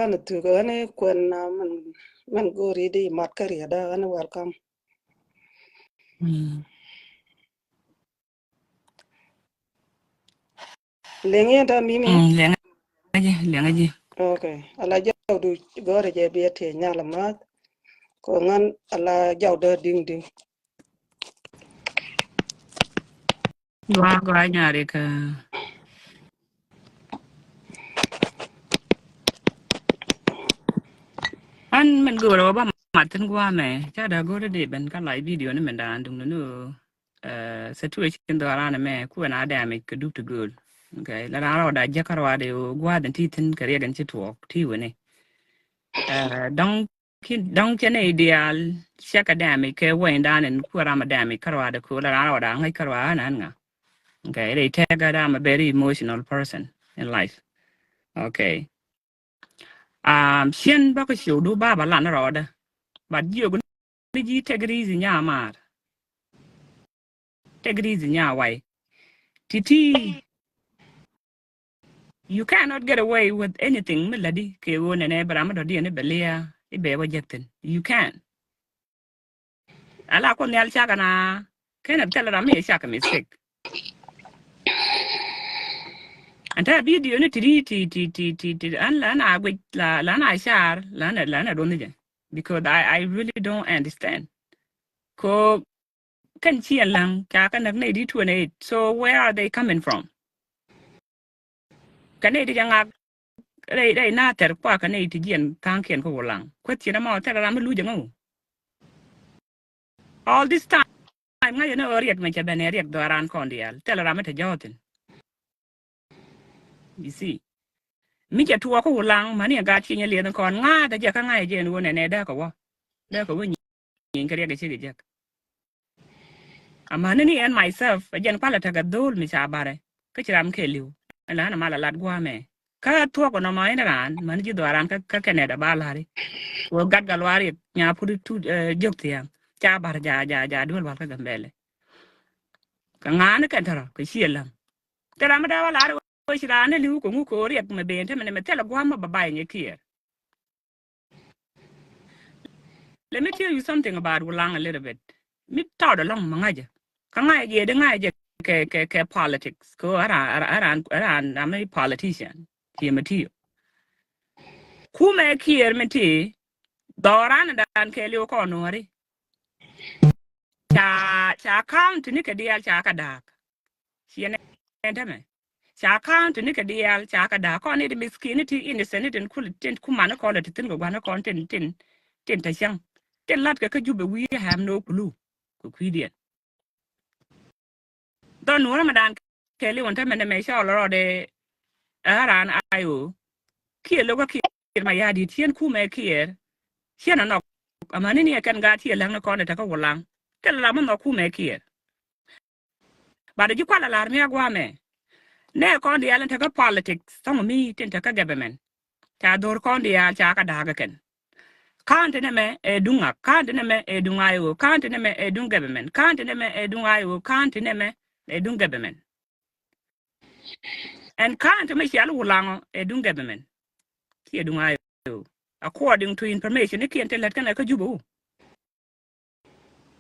ana tugo ane kwen na man gori di mat kari da ana welcome lengi da mimi lenga ji okay ala jaw du gore je biete nyala mat ko ngan ala jaw da ding ding gwa nyare ka an men go ba matin gwa me cha da go de ben ka lai video ne men da andung no situation do arana me ku na da me ka du to good okay la ra da ja karwa de gwa den titin ka re gan chi tuok ti we dong kene ideal shaka dami ke wen dan and kura madami karwa de kula ra ngai karwa nan nga okay they take that I'm a very emotional person in life okay shen ba ko shodu ba ba lan roda but you go ni ji take it easy nya mar take it easy nya wai titi you cannot get away with anything melody ke wona ne brama do di ne belia ibe wajekten you can ala ko nyal chaka na kena tell ra me chaka mistake anta video ni ti an la na gwe la na shar la na don je because I really don't understand ko kan chi lang ka kan na di to ne so where are they coming from kan ne di nga dai na ter kwa kan ne ti gen kan ken ko lang ko ti na ma ter ra me lu je ngo all this time nga you know riek me che ben riek do ran kon dial tel ra me te jotin you see mi ja tuwa ko lang mani ga chi nya le kon nga da ja ka nga je no ne da ko wa nyin kare ga chi ga amana ni and myself ajen pala ta ga dol mi sa bare ka chiram ke liu ala na mala lat gwa me ka tuwa ko no ma ina ran man ji do ran ka kene da ba lari wo gat ga lwari nya pu tu jok tiya cha bar ja dol wal ka gambele ka nga ne kan tara ka shi lam tara ma da wala ko shi ran ne liu ko ngu ko riek me be te me tela gwa ma ba nye kier. Let me tell you something about Wulang a little bit. Me taught along mangaja. Kanga ye de ngaja ke politics. Ko aran I'm a politician. Here material. Kume kier meti doran dan ke liu ko nori. Cha account ni ke dial cha ka dak. Siene entame. Cha account ni ke dial cha ka dak. Ko ni de miskinity innocent in kul tin kumana ko le tin go gwana ko tin ta syang. Ten lat ka jube we have no clue. Ko kwidian. Don Ramadan Kelly won't have me show or de aran ayo. Kier logo kier my yadi tien kume kier. Siena no a manini can got here lang no corner taka walang. Tell Laman no kume kier. But you call a larmia guame. Ne con the island taka politics. Some of me tin taka government. Ta dor con the al chaka dagaken. Can't neme e dunga, can't neme e dungayo, can't neme e dung government, can't neme e dungayo, can't neme e dung government. And can't make yellow lang a dung government. Here do I according to information, it can't tell that can I could you.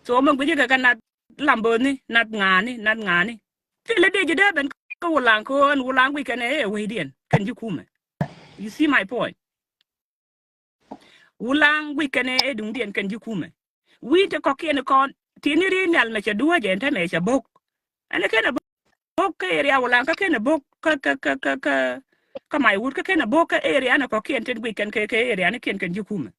So among which I cannot lamboni, not ngani. Feel a day you dab and go lang and lang we can wait in. Can you come? You see my point? Ulang we can dung dian can you come? We the cocky and a con tinny nal make a do again to make a book. And I can a book area ulang can a book ka mai wut ka kena boka area na ko kien ten weekend ke area na kien kan jukume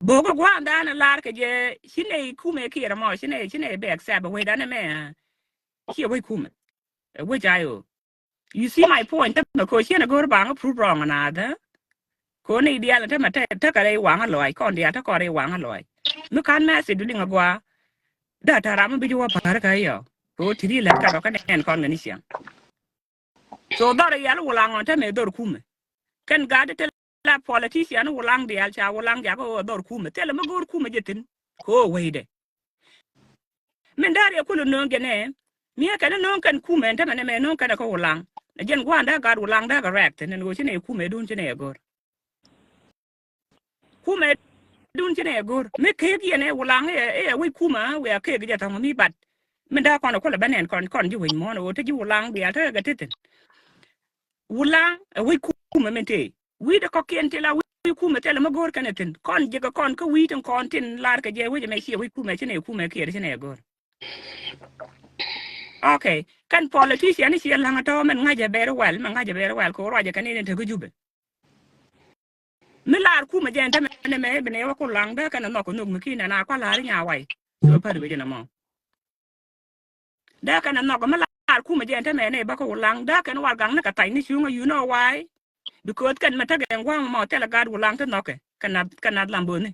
boka gwa ndana lar ke je shine kume kira mo shine be accept we dana me here we kume which ayo you see my point ta ko shine go ba nga prove wrong na da ko ne ideal ta mate ta ka re wanga loy kon dia ta ko re wanga loy mu kan na se du linga gwa da ta ram bi jo pa ka yo ko tiri la ka ka nen kon ni siang so dore yal wulang on teme dor kume ken gade te la politician wulang de al cha wulang ja ko dor kume tele ma gor kume jetin ko weide men dare ko no ngene mi ka no kan kume teme ne me no kan ko wulang jen gwanda gad wulang da correct ne go chine kume dun chine gor kuma dun chene gor me ke yene wulang we kuma we ke ga ta mi bat me da kon ko la banen kon ji win mo no te ji wulang dia ta ga titin wulang we kuma mente we da ko ken te la we kuma te la ma gor kanetin kon je ga kon ko we tan kon tin lar ka je we me shi we kuma chene ke chene gor okay kan politician ni shi la to men ngaje ber wel man ngaje ber wel ko roje kan ni te ko jube me lar kuma je ta me bene wa ko lang da kan no ko no ki na ko lar nya wai so pa be na mo da kan no ko me lar kuma je ta me ne ba ko lang da kan war gang na ka tai ni chu you know why because kan ma ta ga ngwa mo te la gad lang ta no ke kan lambo ni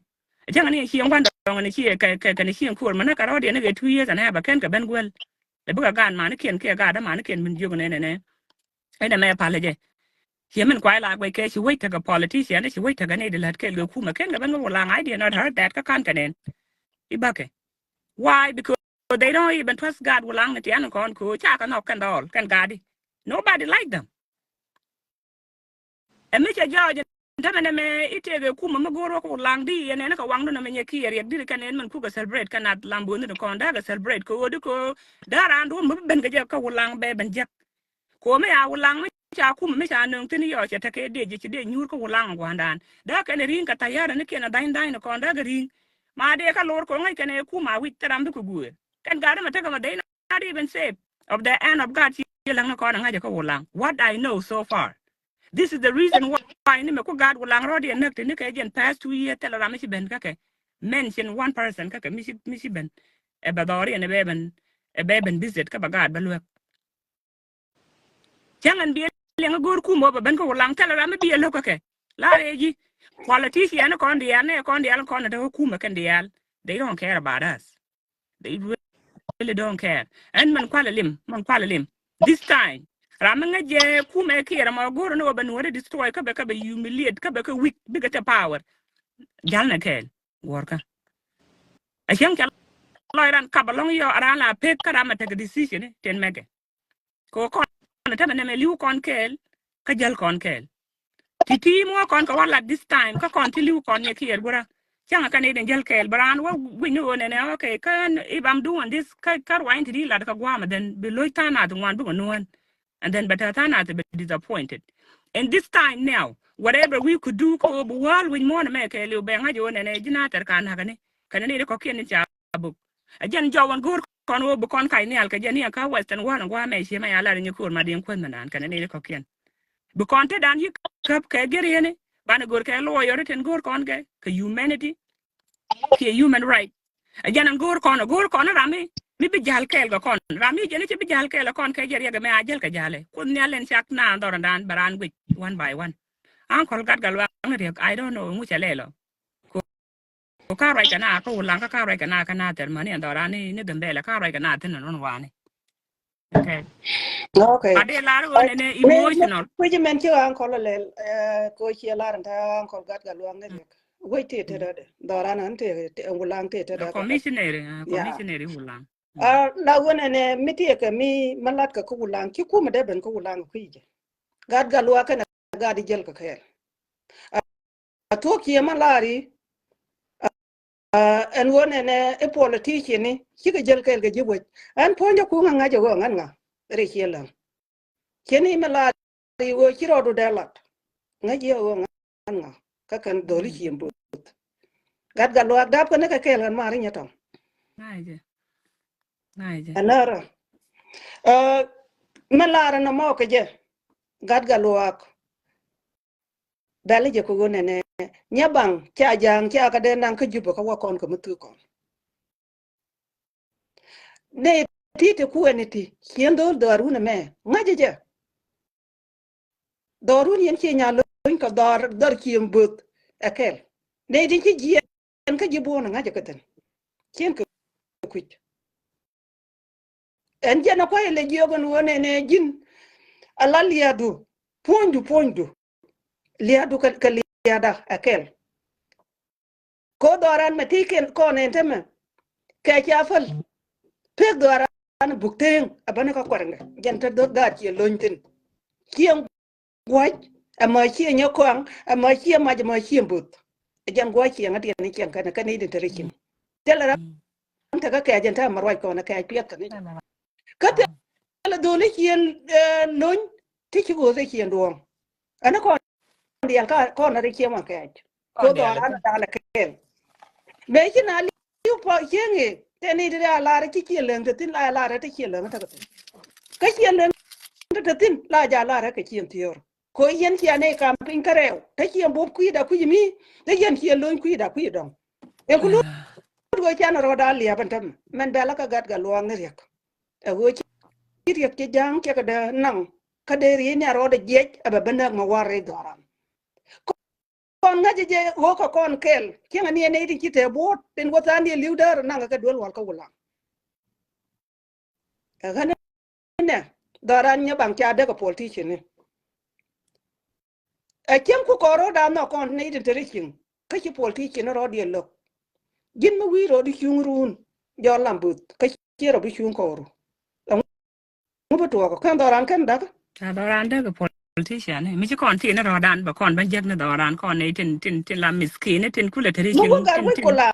jang ni shi ngwan do ni shi ka ni shi ko ma na ka ro de ne ge 2 years and have kan ka ben gwel le bu ga ma ni ken ke ga da ma ni ken min ju ne ai da me pa le je here man quite like we case wait to a politician she wait to ga ne de lat ke go kuma ken ga ben go lang I did not heard that ka kan kanen ibake why because they don't even trust God lang at the end kon ko cha ka no kan dol kan gadi nobody like them and me cha jaw ndana me ite ga kuma ma goro ko lang di ene na ka wang no me nyeki yer di kan en man ku ga celebrate kan at lambo no kon da ga celebrate ko do ko da ran do mo ben ga ka lang be ben jak ko me ya lang cha kuma me cha nung tin yo cha ta ke de ji de nyur ko lang gwandan da kan rin ka tayara ne ke na dain no kon da ga rin ma de ka lor ko ngai kan e kuma wi taram ko gu kan ga da ma ta ga ma de not even safe of the end of God lang no kon ngai ko lang what I know so far. This is the reason why ni me ko God wulang ro de nak ni ke gen past 2 years tell ra me ben ka ke mention one person ka ke mi si ben e ba dori ne be ben visit ka ba God ba lu jangan bi le nga gor ku mo ba ben ko wulang tell ra me bi lo ka ke la ji politician kon de ne kon de ku ma kan de they don't care about us they really don't care and man kwala lim this time ramanga je kuma kira ma goro no ban wore destroy ka be humiliate ka be ka weak bigger to power jalna ken worka ashem ka loiran ka balong yo arana pe ka rama take decision ten mege ko kon ta me liu kon kel ka jal kon kel titi mo kon ka wala this time ka kon ti liu kon ne kier bura changa kan den jal kel bran wa we know ne okay kan if I'm doing this ka wain ti la ka gwa ma then be loitana to wan bu no. And then but I to be disappointed. And this time now, whatever we could do, ko while we want to make a little bang, I do and a generator can have any cocaine in book. Again, Joe and good con over con kainel, Kajania, ka Western one and one may see my allowing you cool, my dear Quinman, and can any cocaine. Buconte down you cup, get any, Banagur, lawyer, and good con gay, humanity, human right. Again, and good con, Rami. Mi bi jal kel ga kon rami jeni ci bi jal kel kon kay jeri ga me ajel ka jale kun ne len sak na ndor dan baran wi one by one an kol gat gal wa ngri I don't know mu chale lo ko ka rai kana ko lang ka rai kana ter mani ndor ani ni gambe la ka rai kana tin non wani okay ade la ro ne emotional ko je men ci an ko le ko ci la ran ta ko gat gal wa ngri wai te de doran an te wulang te de commissionary wulang la wona ne miti ka mi malat ka ko wulang ki kuma de ben ko wulang ku je gad galwa kana gadi jel ka kayal a to ki malari en wona ne e politician ni ki ga jel kayal ga jibo an ponjo ku nga jo nga re kielam keni malari wo ki rodo delat nga je wo nga ka kan doli yembo gad galwa dab ka ne ka kayal an mari nyatam anara malara na mo ka je gad galwa dali je ko ne nyabang cha jang cha ka den nang ka jubo ka wa kon ka mutu kon ne tite ku eniti kiendo daru na me ngaje je daru yen chi nya lo ka dar kiem but akel ne din chi ji en ka jibo na ngaje ka ten kien ka ku en je na ko ele jogon wone ne jin alalia du pondu liadu ka liada akel ko doran matiken ko ne teme ka chafal pe doran bukten abana ka kwaranga janta do ga ci lontin kien gwaj ama ci nyakwang ama ci ma ci mbut ajan gwa ki ngati ni kian kana kani din tarikin tela ran ta ka ajan ta marwai ko na kai piyat kan ka tela dole kian non tiki go zai kian duwan ana ko dial ka ko na rikian ma kai ko do ana da la ken me ki na li po kienge teni da la ra ki kian leng tin la ra ta kian leng ta ka kian leng ta tin la ja la ra ka kian tiyor ko yen ki ane kam pin kareo ta kian bob ku da ku yimi ta yen kian lon ku da ku dong e ku lu go kian ro da liya bantam men bela ka gat ga luang ne rek e go ki rek ki jang ke ka da nang ka de ri ne ro da je aba bana ma ware doram kon nga je go ko kon kel ki ngani ne ti ki te bot tin go tan ye liu dar nang ka dol wal ka wala e ga ne daran nya bang cha de ko politician ne a kem ku koro da no kon ne ti terikin ka ki politician ro di lo gin ma wi ro di kyungrun jo lambut ka ki ro bi kyun ko mu ba to ko kan daran kan da ta daran da ko politician mi ci kon tin ro dan ba kon ban jeg na daran kon ne tin la miskin tin kula terikin mu ga wi ko la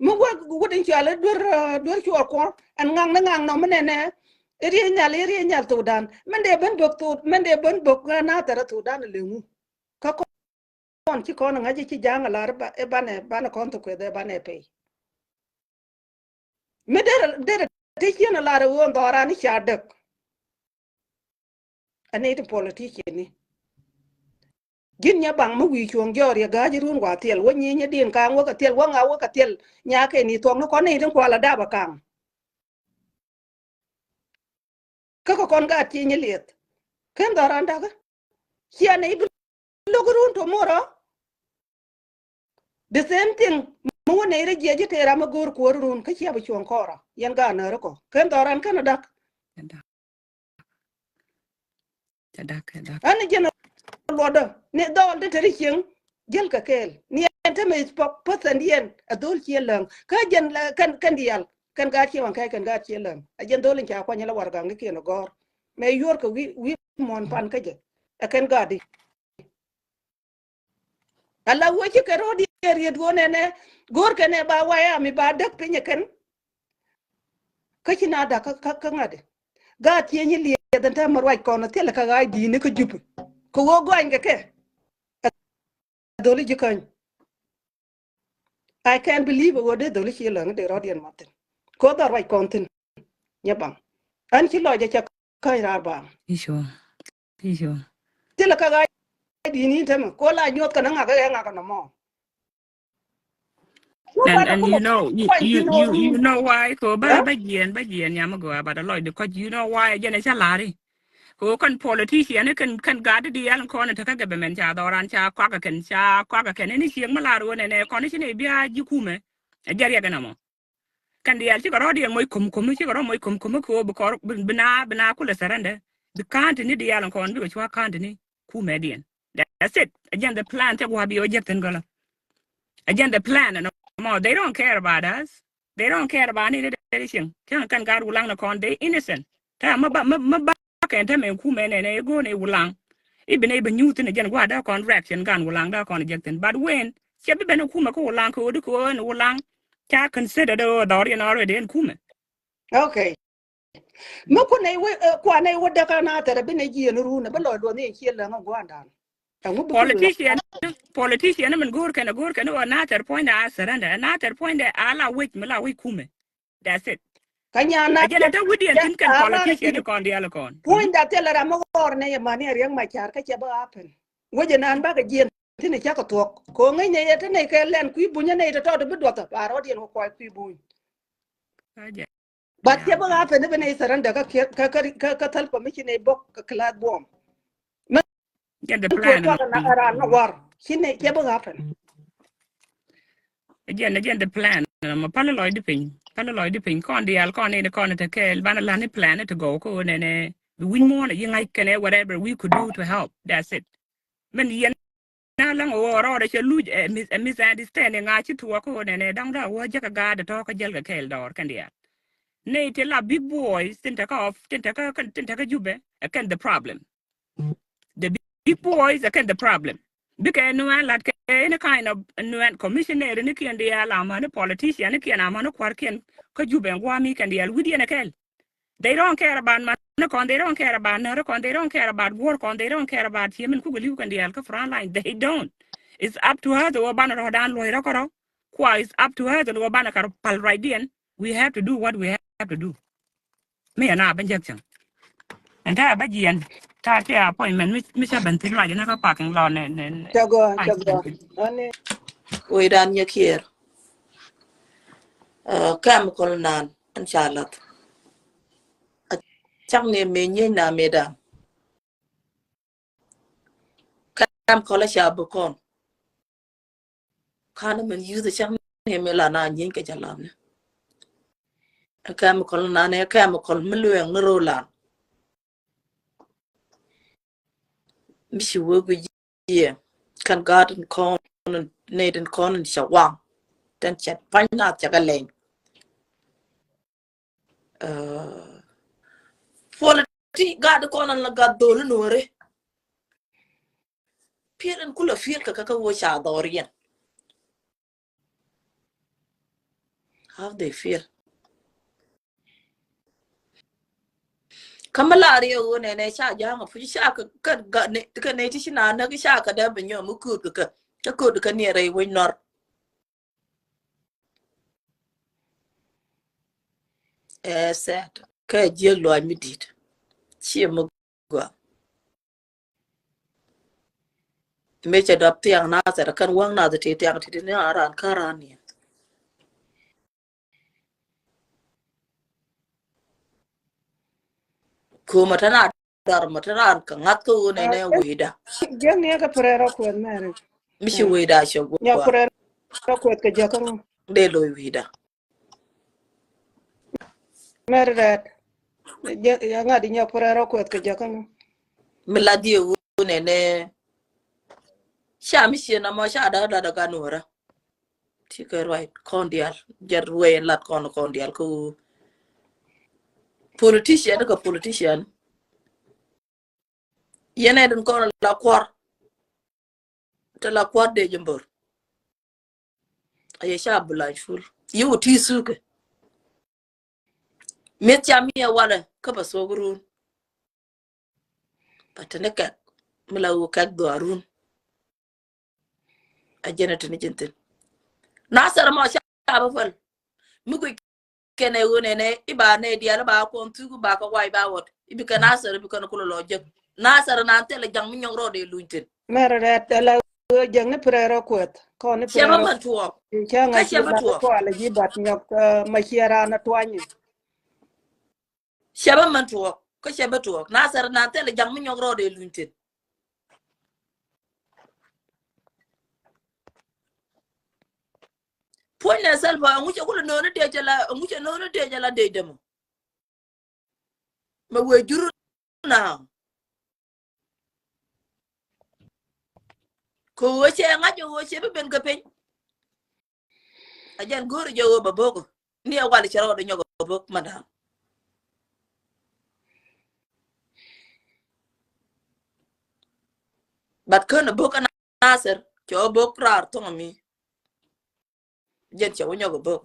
mu ga gu din ci ala dur ci ko an ngang no menene ri nyal to dan men de ben bok na tara to dan le mu ka kon ci kon ngaji ci jang la ba e bane kon to ko de bane pe me de te ci na la ro daran ci adak ane to politician ni gin nya bang mu wi chuong jor ya ga ji run wa tel wo nyi nya din kang wo ka tel wo nga wo ka tel nya ke ni tong no kon ni tin kwa la da ba kang ka kon ga ti nya liet ken daran da ga chi ane lo run to moro the same thing mu ne re je te ra ma gor ko run ka chi ba chuong kora yan ga na ro ko ken daran kan da ane jena lodo ne dol de tere king jel ka kel ni ente me pok posan yen adol chielang ka jen kan dial kan ga chi wan kai kan ga chielang a jen dolin cha kwa nyala war ga ngi keno gor me yor ka wi mon pan ka je a kan ga di alla wo chi ka rodi yer do ne gor ka ne ba waya mi ba dak pinye kan ka chi na da ka ngade ga tie ni li dan ta marwai ko na tele ka ga di ne ka jup ko wo go anga ke doli jikan I can't believe what they doli chi lang de rodian matin ko da right content nyabang an chi lo ja cha kai ra ba isho tele ka ga di ni tem ko la nyot ka nga ka no mo and you know why ko ba yen nyama go ba da loy because you know why jene cha lari ko kan politician kan ga di yan ko na ta ka government cha doran cha kwa ka ken ni chieng malaro ne ko ni ne bia ji kume jar ya gana mo kan dial ci ko rodi moy kum ci ko moy kum ko bu ko bina kula sarande the can't ni dial ko on bi ko can't ni kume dien that's it again the plan te wa bi o jetten gola again the plan no more they don't care about us they don't care about any direction kan gar ulang na kon they innocent ta ma kan ta men kume ne go ne ulang ibene be nyuti ne jen wa da kon reaction gan ulang da kon jetten but when che be no kuma ko ulang ko du ko ne ulang cha consider the dorian already in kume okay mo ko ne we kwa ne wo da ka na ta be ne ji ne ru ne be lo do ne chi lang go andan politician man gor kana na ter point a saranda na ter point ala wit mala wi kume that's it kanya na ajena ta wudi an kan politician kon dia la kon point da tele ra mo gor ne ya mani riang ma char ka che ba apen wo je nan ba ga jien tine cha ka to ko ngai ne te ne ke len ku bu ne te to do do ta ba ro dien ko ku bu ba che ba apen ne be ne saranda ka tal ko mi ne bok ka klad bom get the plan na war kine ke ba apen again the plan ma pala loy di pin kon dial kon ne kon te ke bana la ni plan to go ko ne we more you like can whatever we could do to help that's it men yen na lang o ro de lu misunderstanding nga chi tuwa ko ne dang da wo ja ka ga de to ka jel ka kel dor kan dia ne te la big boys tin ta ka jube kan the problem the big boys are kind the problem Because no one like any kind of no commissioner ni can deal man politician ni can amano kwarken ko juben wami can deal with the they don't care about man they don't care about no they don't care about work they don't care about him and ku can deal ka front line they don't. It's up to her to oban rodan lo ro kwa it's up to her to oban kar pal right then we have to do what we have to do me na benjaction and ta ba yen ta ke appointment mi cha ben tin right na ka parking lot ne Chago ane we dan ye kier kam kol nan an chalat chắc ne me nye na me da kam kol sha bu kon kana men yu chắc ne me la na nyin ke jalam ne kam kol na ne kam kol mluen ro la mi shi wo gu ye kan garden kon ne den kon sha wang den chat pan na cha ga len politi garden kon la ga do no re piren kula fir ka wo sha dorian how they feel kamala riyo ne sha ja ma fu sha ka ne ti shina na ka sha ka da banyo mu ku ka ko ka ne rai wai nor set ka je lo mi dit chi mu go me cha dap tiang na sa kan wang na da te tiang ti ne aran karani ko matana dar matana ka ngat ko ne wida jeng ne ka prero ko mere mi shi wida shi go nya prero ko ka jakan de lo wida mere rat ya ngadi nya prero ko ka jakan mi la di ne sha mi shi na ma sha da ga nora ti ka right kondial jar we lat kondial ko politician yene den ko la kwar te la kwar de jembor ay sha bulaj ful yu ti suke met ya mi wala ka ba so gurun patane ka mala wo ka do arun a jenata ni jintin nasar ma sha ba fal mu ko kene wone ne iba ne diala ba ko tugu ba ko way ba wot ibi ka nasar bi ko ko lo jek nasar na tele jang mi ñong rode luntin mere rat la jeng ne prero ko ne sheba prero man tuwo cha ka nga sheba ba tuwo ko ala ji bat nyok ma chiara na twanye sheba man tuwo ko sheba tuwo nasar na tele jang mi ñong rode luntin ponna salva nguche ko no ne de jala nguche no ne de jala de dem ma we juru na ko wace ngajo wace be ben gapen ajan goro jowo baboko ni wali charo do nyogo bok madam bat kono boka nasir cho bok rar to mi jen cho nyogo bok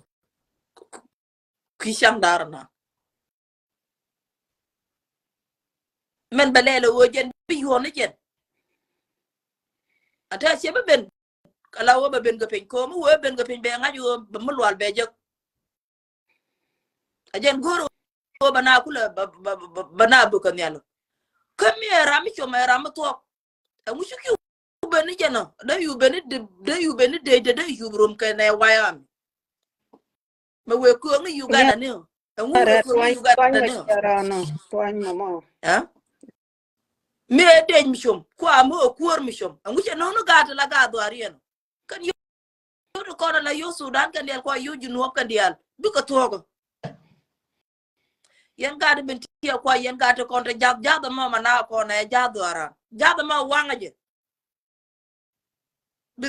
kisham darna men balelo wo jen bi hono jen ata che be ben kala wo be ben gapen ko mu wo ben gapen be ngajo be mulwal be jok ajen goro bana kula bana boka nyalo kamera mi cho mera mo to amushi ki ubeni jana da yubeni de yubrum kene wayam ma we ko ngi Uganda ne ngu we rat ko ngi twany Uganda ma ne chiara no twany mama ha me de mishum ko amo kuor mishum ngu che no gata la ga do arien kan yo ko la yo Sudan kan del ko yo junu kan del bi ko togo yen gata ben ti ko yen gata ko ta jag mama na ko na jag do ara jag ma wanga je bi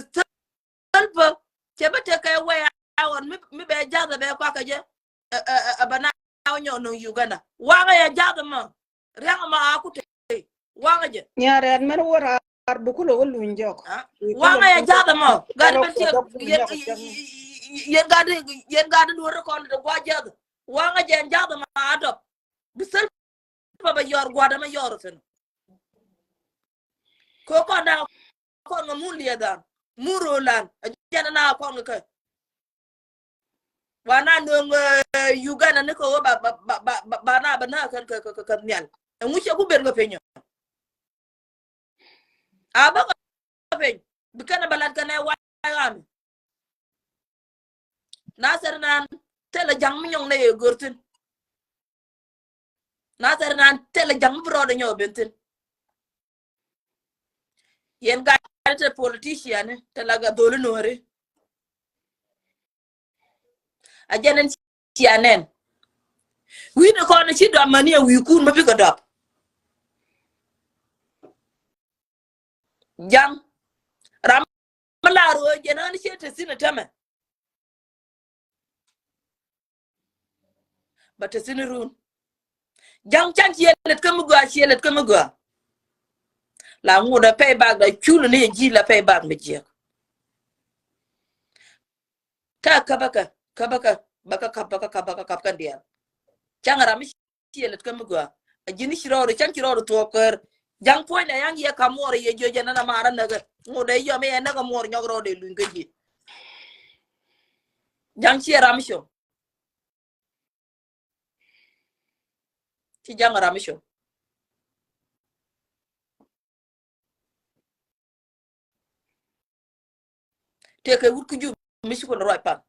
salpa chebete kay way awon mi be jada be kwa kaje bana nyo no Uganda wanga ya jada ma renga ma akute wanga je nyare mer wora buku lo lu njok wanga ya jada mo gadi ben yen gadi do rekon de gwa jada wanga jen jada ma adop bisel baba yor gwada ma yor sen ko da ko ngamun liada murolan jana na ko ngaka wana no Uganda ne ko ba na kan nyal mu ci ku ber nga feño aba ko feñ bikana balad kana wayam nasar nan tele jang mi ñong ne gortin nasar nan tele jang bro de ñoo bentin yen ga te politician te laga dolu nore a jenen cianen wi ne ko na ci do mani wi kun ma bi ko dop jang ram malaro jenan ci te sina tame bata sina run jang chan ci yelet kam go la mu da pay bag da chulu ne ji la pay bag me je kabaka kan dia changara mi yelet kam go a jini shiro chan shiro to kër jang point na yang ye kamore ye joje na mara naga mu da yo me na ga mor nyogro de lu ngi jang ci ramisho ci jang ramisho te ke wut ku ju mi ci ko roy pa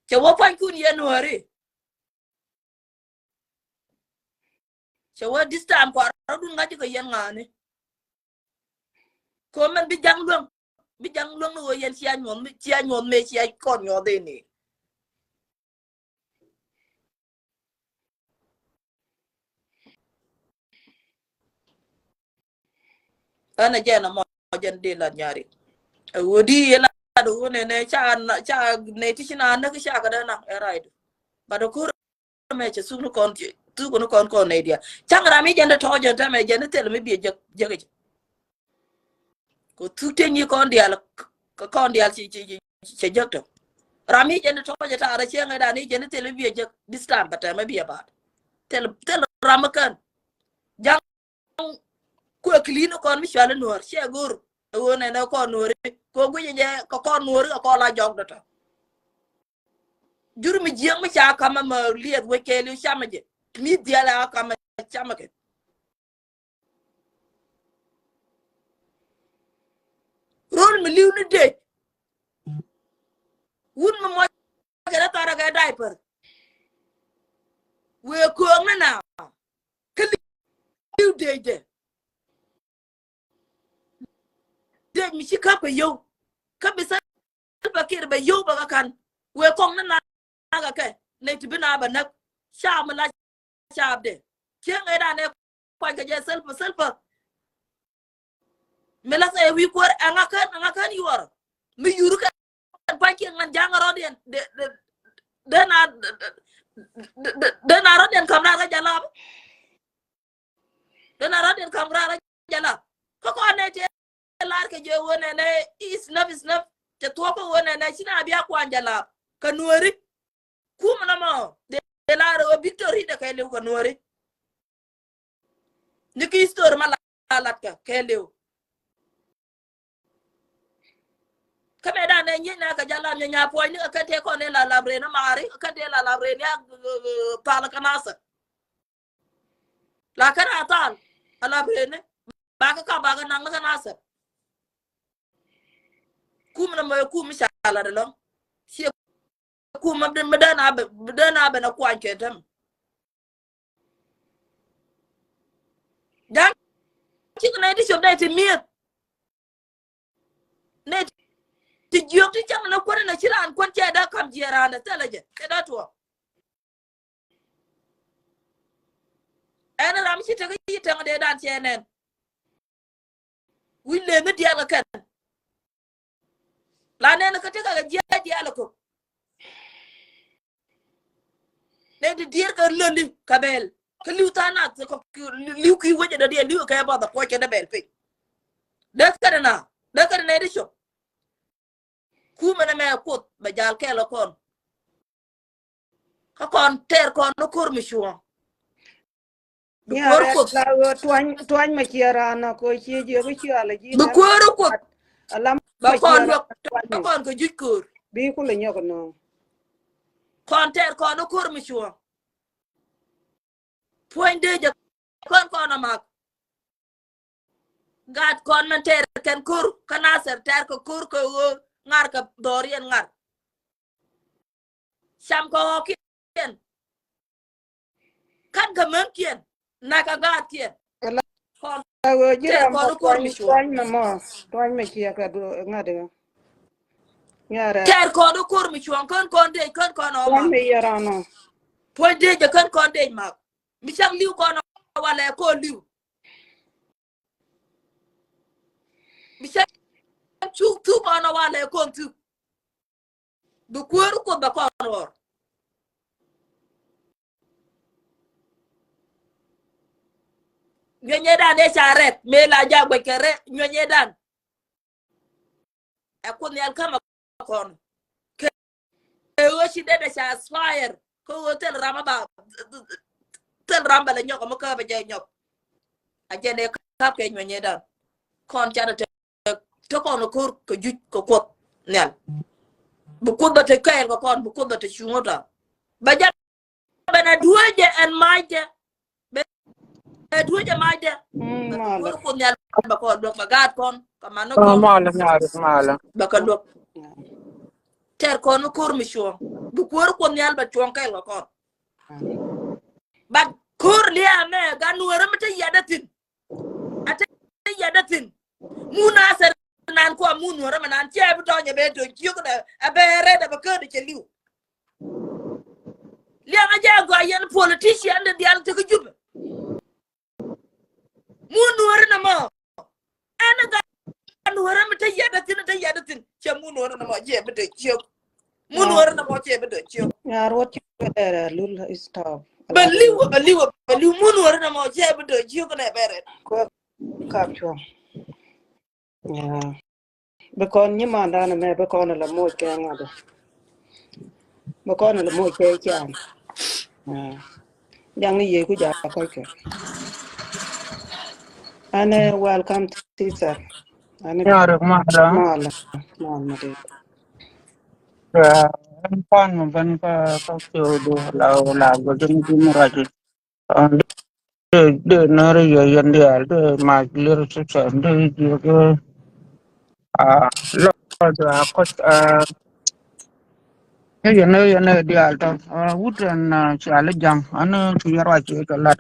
ce wo pan kun ye noore ce wo this time ko radun ngati ko yen ngane ko man bi jang long no yen ci anyom me ci ay kon yo de ni ana jena mo jen de la ñaari wodi yela do ne cha ne ti na na cha ka da na right ba do ko me che su no kon tu ko no kon ne dia changra mi jende to jende me jende tel mi bi je ko tu te ni kon dia ko kon dia ci je to rami jende to je ta ra che ngada ni jende tel bi je distam ba ta me bi ba tel ramakan jang ko klino kon mi shala noor che gur wona na ko noor ko guje je ko kon noor ko la jog do jur mi jeng mi cha kama ma liet we ke lu chama je mi dia la kama chama ke rol mi liw ni de wun ma mo ga tara ga diaper we ko na ke liw de mi ci ka yo ka bi sa ba ke ba yo ba kan we ko na ga ke ne ti bina ba na sha ma la sha de ke ngai da ne ko ga je selfa me la say wi ko anga kan yor mi yuru kan pa ki ngan jangaro den de na ro den kam ra ga jala de na ro den kam ra jala ko ne te lar ke je wona ne is naf te to ko wona ne sina biya ko anjala kanori kuma na mo de lar o victory de kay lew kanori ni ki store mala lat ka kay lew kame da ne nyina ka jala nya po ni ka te ko ne la labre na mari ka te la labre ya pala kanasa la kana tal ala bre ne ba ka ba ga nang kanasa kuma na mo kuma shala de lo si kuma den medana be na kwa ketam dan ci na di shop dai te miet ne ti jiyok ti chang na ko na chiran kon che da kam jera na teleje ke da to ana ram ci te ga yi te de dan chenen wi le ne dia ga kan la ne ka te ga dia la ko ne di dir ka loli kabel ka liu ta na ko liu ki waje da dia liu ka ba da ko ke da bel pe da ka na de sho ku me na me ko ba jal ke lo kon ka kon ter kon no kur mi shuo bu ya ko la tuan ma kiara na ko chi je bi chi ala ji bu ko alam ba ma kon kiara ba kon ko jukur bi ku le nyoko no kon ter kon no kur mi shuo point de je kon na mak gat kon man ter ken kur kana ser ter ko kur ko ngar ka dorien ngar sam ko kien kan ka man kien na ka gat kien kon la ter jira kon mo no kur mi shuo tuan ma kiara ka do ngade nyara ter kon no kur mi shuo kon de kon o tuan mak me yara no point de je kon de mak mi chang liu kon wala ko liu mi chang tu kon wala ko tu bu ko ba kon or nyonye dan e charet me la jagwe kere nyonye dan e kun yal kama kon ke o shi de cha aspire ko hotel rama ba tel ramba le nyoko mo ka ba je nyok a je ne ka ke nyonye dan kon cha de to kon ko ko ju ko nel bu ko ba te kay ko kon bu ko ba te chungota ba ja bana duwaje en maje duwaje maje mala ko nel ba ko do ba gat kon ka mano Oh, kon mala nyari mala. ba ka do ter kon kur mi shuo bu ko nyal ba chuon kay ko kon ba kur liya me ga nuwara mata yadatin ata yadatin muna ser nan ko mu nuwara manan che bu to nya be to kiyo da abere da ba ka de liu liya ga ja go yan politician da dial te ko jube mu nuwara na mo ana ga nuwara mata yadatin che mu nuwara na mo je be to kiyo mu nuwara na mo che be to kiyo ya rot era lul stop baliwa mu nuwara na mo che be to kiyo ko na bere ko kapcho ya be kon ni manda na me be kon la mo ke ngado be kon la mo ke chan yang ni ye ku ja ko ke ane welcome teacher ane Nyari mala. mala mala de Pan ban ka do la gudun din raji. De nare ya yandi al de ma lir su sa de ke lo da ko ya ne di al ta wutan cha le jam an tu ya raji ka lat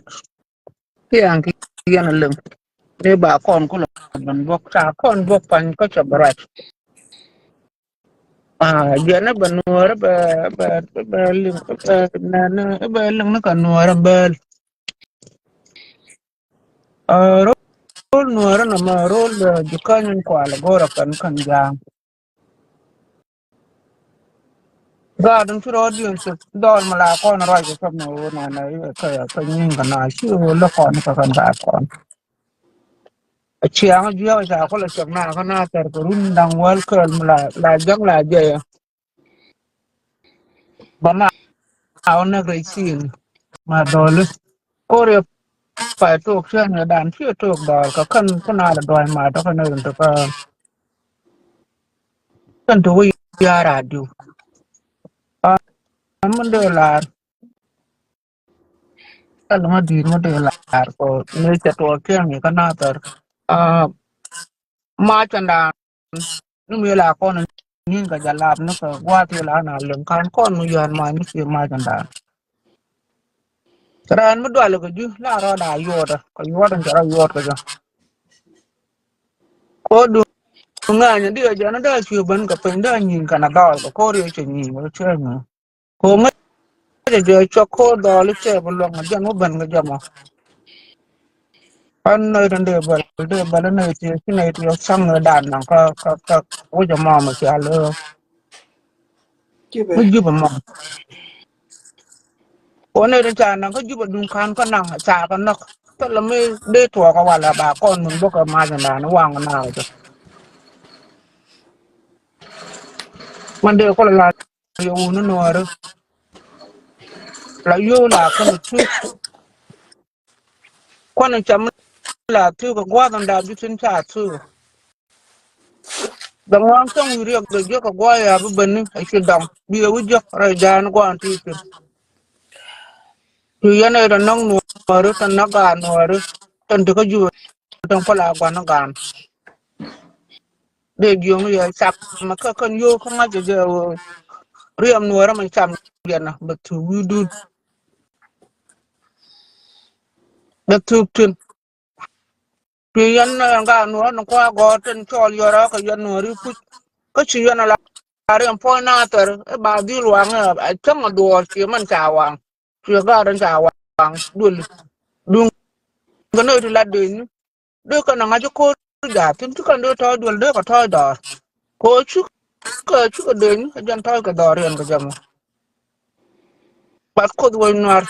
ke an ki ya na leng ne ba kon ko ban bok ta kon bok pan ko cha barat jana ba nuwar ba lim ba lang na kan nuwar ba rol nuwar na ma rol jukan ko ala gora kan ja ga dun turo diyon su dol mala ko na rajo sab na wona na ka yin ga na shi la ko na kan da ko a ci an juya wa ko la sab na kana tar run dan wal kal mala la jang la je ba ma on na ga sin ma dol ko phải thuộc trên là đàn chưa thuộc đòi cái nào là đòi mà đó cái nơi được cần thú ya radio mình đưa là cái mà đi mà đưa là có nơi chặt thuộc trên cái nào đó mà chân đàn nó mới là con nhưng cái giờ làm nó có qua thì là nào lượng con nó giờ mà nó chỉ mà chân đàn cái đó mới đòi là cái gì là ra đại vô đó cái vô đó cái vô cái gì có đúng nga nya dia jana da chu ban ka pen da nyin kana da ko ri che nyin wa che nga ko nga de cho ko da le che ba lo nga jan ban nga jama an na ran de ba na che ki na ti sang na dan na ka o jama ma cha le chube mu ju ba ma one ren cha na ko juba dun kan ko na cha ko na to la me de to ko wala ba kon mun bo ko ma na na wang na jo man de ko la yo no no la yo la kan tu ko na cham la tu ko gwa dan da bi tin cha tu da wang tong wi ri ko jo ko gwa ya bu ben ni ai dang bi wu jo ra jan ko an ti tu ya ne da nang no tan na ga no tan de ko ju tan ko la gwa na ga de yo no ya sap ma ka kan yo ko ma je riam no ra man cham ya na but we do the two tin pi yan ga no no ko go ten chol yo ra ka yan no ri pu ko chi yan la riam po na ter ba di luang a chang do chi man cha wang chi ga ran cha wang dul dung ga no ri la de ni de ka na ga ko ja tin tu kan do to dul de ka to do ko chu ka de ni jan to ka do rian ka jam pat ko do nar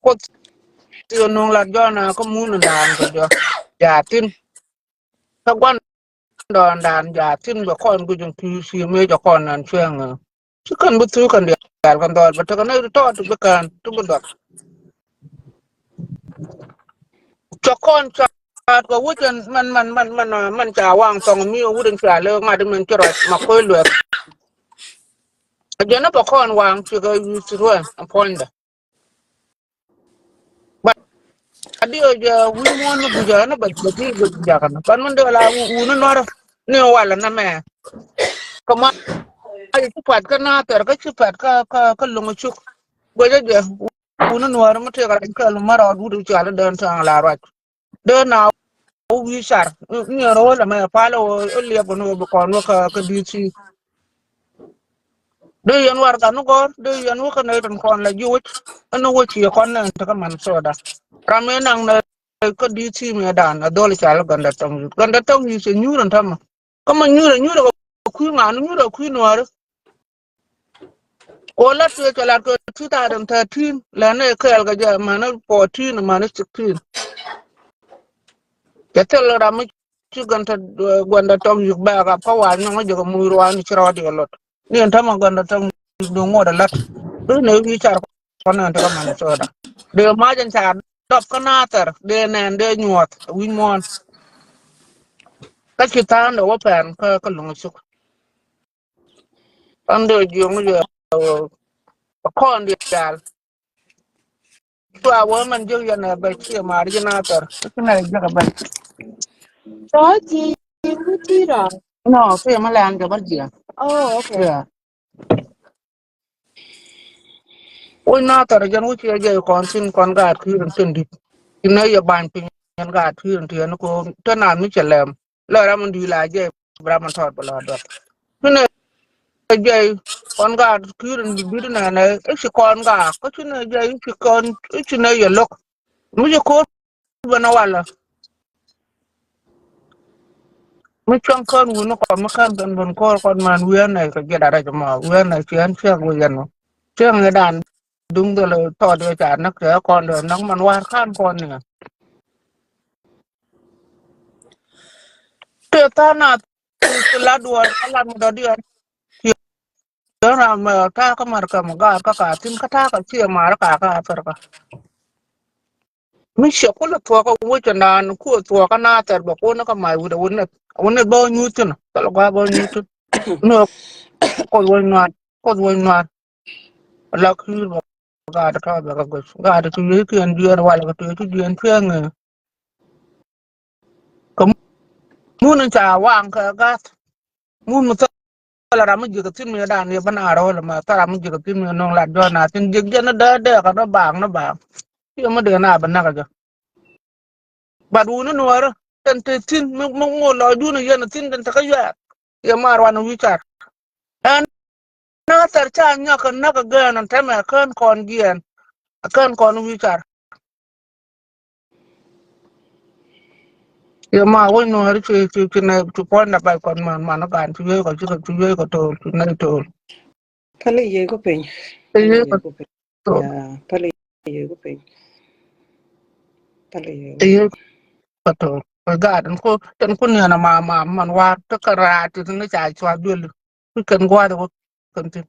ko ti no la jo na ko mu na dan ka jo ja tin ta quan đòn đàn giả tin vào con của chúng tôi xí mê cho con ăn chuyên à chứ cần bất cứ cần điện còn đòn và cái này to thì cần tôi bất đọc cho con cho có wuốt chân mình trả hoàng xong miêu wuốt trả lơ mà đi mình cho rồi mà khơi lượt giờ nó bảo con hoàng chưa có gì rồi anh point đó bà đi giờ we muốn nó bây giờ nó bật bật đi bật giờ cái nó mình đưa là nó nói nếu là nó mẹ có ai chụp phạt cái na ter cái chụp phạt cái lồng chụp bây giờ uno nuar mà theo cái cái mà rồi đủ cho là đơn thang là rồi đơn nào vi sar nhiều rồi là mà phải là liệp của nó còn nó cái đi chi đây anh war cái nó có đây anh war cái này còn là vui nó vui chỉ con này cái mình sao đó ramen năng này cái đi chi mà đàn là đôi là gần đặt trong như sẽ nhu rồi thầm có mà nhu là khuyên ngàn nhu là khuyên nuar Ola tuwe kala ko 2013 la ne kal ga ja mana 14 mana 16 ketel ra mu ci ganta gonda tong yu ba ga pa wa no jo mu ro ni ci ro de lot ni enta ma gonda tong do ngoda lat do ne wi char ko na ta man so da de ma jan cha dop ka na ter de nen de nyot wi mon ka ci tan do pen ka lu su ando jo mu jo ko ndi dal Tua wo man jog yana ba ci ma na tar kana jaga ban Roti, Mutira. no sai ma lan ga barjiya Oh, okay. ya o na tar jan wuci je kon tin kon ga tirin tin di ina ya ban pin yan ga tirin tin ko tana mi chelem la ra man di la je bra man tor bla do kana je kon ga tirin bi bi na na e ci kon ga ko ci na je ci kon ci na ya lok mu je ko bana wala mi chong kon wu no ko ma kan don bon ko kon man wi na ko je dara ma wi na ci an che go yan no che nga dan dung de lo to de cha nak ke kon de nang man war kan kon ni te ta na tu la duar la mo do di an ti na ma ta ka mar ka ma ga ka tin ka ta ka ci ma ka tar ka mi she ko la to ka wo cha nan ku to ka na tar ba ko na ka mai wu de won ne bo nyu tin ka lo ga bo nyu tin no ko wo na la khir ga da ta ba ga ga da tu yi kian dian wala ga tu dian phiang ko mun cha wang ka ga mun mu ta la ram ji ga tin mi da ne bana ro la ma ta ram ji ga tin mi no la do na tin ji ga na da ka da bang na ba ti ma de na ba na ga ba du no ro tan te tin mo lo du no ya na tin dan ta ka ya ma ro na wi cha an na tar cha nya ka na ka ga na ta ma kan kon gian kan kon wi cha ya ma wo no har ci na ci pon na ba kon man na kan ci yo ko to na to pale ye ko pen ye ko ya pale ye ko pe pale ye Ti pato. Ga tan ko ne na man wa ta kara ti ne cha chwa dul. Ku kan gwa da ko kan ti.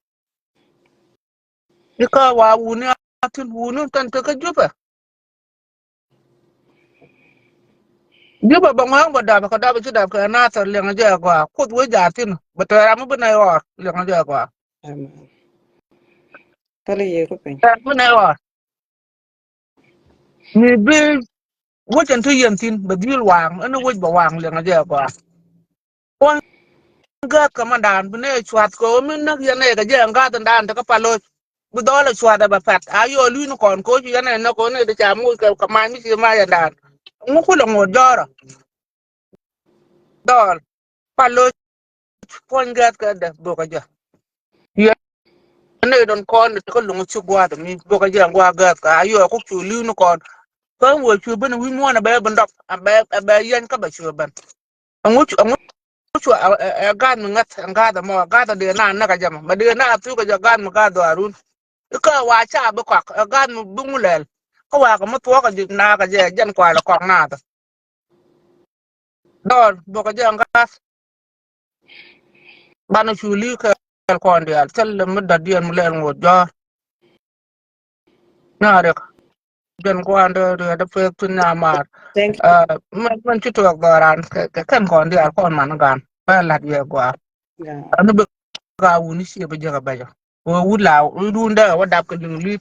Ni ka wa wu ne atin wu ne tan ta ka juba. Juba ba ngwa ba da ka da ba ci da ka na ta le nga gwa. Ku we ja tin. Ba ta ra mu ba na yo le nga gwa. amen pale ye ko pe Ta mu na yo. Ni bi wo chen tu yen tin ba dil wang ene wo ba wang le nga gwa. Ko ga ka ma dan bu ne chwat ko min na ye ne ga je nga ta dan ta ka pa lo. Bu do la chwat ba fat. Ayo lu ni kon ko ji ne na ko ne de cha mu ka ma mi si ma ya dan. Ngu ku lo ngo jora. Dol. Pa lo pon ga ka da do ka ja. Ye ne don kon ko lu ngu chu gwa da mi do ka ja gwa ga ka ayo ko chu lu ni kon. Ko wo chu ben wi mo na ba ban dok ba yen ka ba chu ban. Ngu chu ga mi ngat ga da mo ga da de na ka jama. Ba de na tu ka ja ga mi ga do arun. Ka wa cha ba kwa ga mi bu mu lel. Ko wa ka mo to ka ji na ka je jan kwa la ko na ta. Dol do ka ja ga bana chu li ka ko ndial tel mu da dien mu lel ngo jo na re jan ko ande de pe tu na mar thank man chu to ga ran ka kan ko ndial ko man gan ba la ye gwa you yeah anu be ga wu ni si be jaga ba ja o wu la u nda wa da ka ding li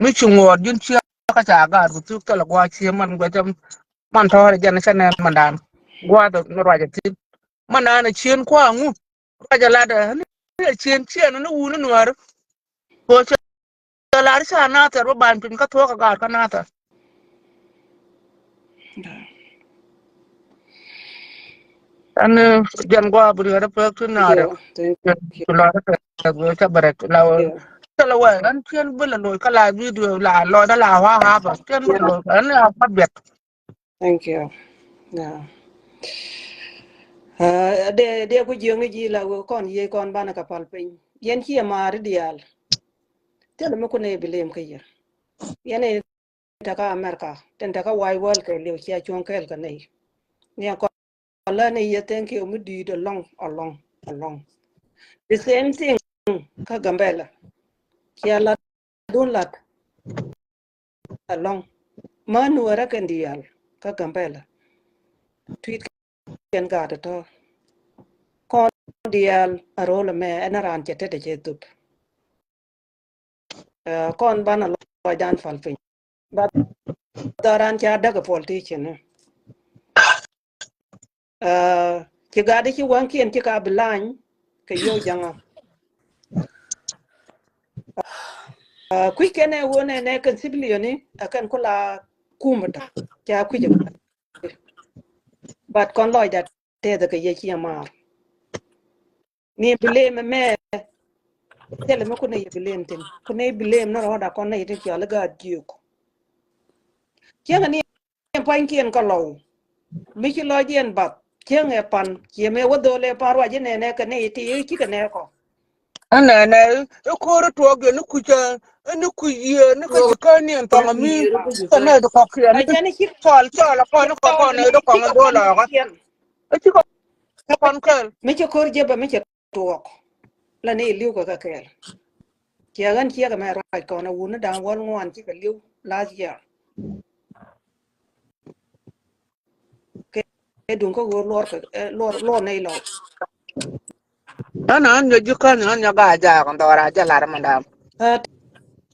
mi chu ngo din chi ka cha ga ru tu ka la gwa chi man ga jam man to re jan cha ne man dan gwa do no ra ja ti man na chien kwa ngu ra ja la da ni chien no wu no no ko la sa na ta ro ban pin ka to ka ga ka na ta an jan gwa bu ra pe tu na re yeah thank you tu la ta go ta bare la yeah ta la wa an chen bu la lo ka la video la lo da la wa ha ba chen bu yeah lo an ya pa bet thank you yeah de ko jeng ji la wo kon ye kon bana ka pal pe yen ki ma ri dial tele mo ko ne bilem ke ye yene ta ka america ten ta ka wai wal ke le ki a chon kel ka nei ne ko la ne ye thank you mu di de long along the same thing ka gambela ki ala dun lat along manu ara kan dial ka gambela tweet ken ga to kon dial arole me enaran chete de chetup kon bana lo jan falpin ba daran cha daga politician ci gadi ci wankien ci ka bilan ke yo janga quick ene wone ne kan sibilioni akan kula kumata cha kuje bat kon loy dat te da ke ye ci ma ni bilem me tele me ko ne bilem tin ko ne bilem no roda kon ne te ya ga diuk kenga ni pankien ko law mi ci lo jen bat kenga pan ki me wodole parwa je ne ka ne ti ci ka ne ko an na ko ro to ge nu ku cha nu ku ye nu ka ji ka ni to mi ka ne do ko ya a ni jani ci chol chol ko ne do ko do la ga ci ko kon ka mi ci kor jeba mi ci tuok la ne liu ka kel kia gan kia ka me rai ko na wuna dan wal ngwan ci ka liu last year ke dun ko go lor ka lor nei lo an an ji ka ni an ya ga ja kon do ra ja la ma da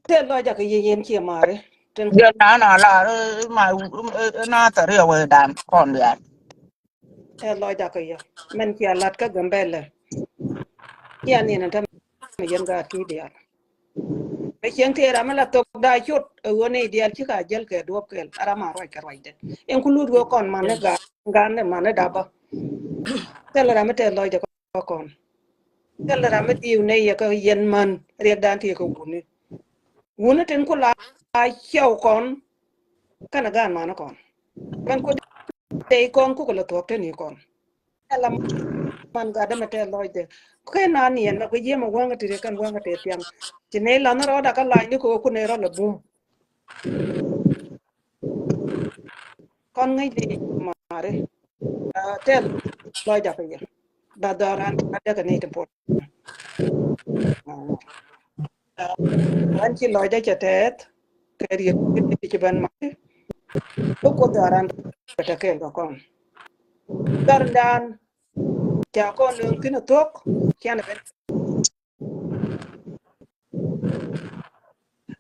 te lo ja ka yen ki mare ten je na la ma na ta re we dan kon ya te lo ja ka ya men ki lat ka gambele ya ni na tam yen ga ti dia be chen te ra mala tok da chut wone dia ci ka jel ke do ke ara ma roi ka roi de en ku lut go kon man ga ne man da ba te lo ra me te lo ja ko kon te lo ra me ti ne ya ka yen man re dan ti ko wuni wuni ten ku la cheo kon kana gan mana kon man ko de kon ku ko la tok te ni kon ala man ga da mate loide ko na ni en ko yema wanga ti kan wanga te tiang ti ne la na ro da ka la ni ko ku ne ro la bum con ngay đi mà đấy tel loy da kaya da daran ada kan itu pot an ci loy da chatet kari ci ban ma ko daran ta kel ko kon dardan ja kon lương tin tok kian ben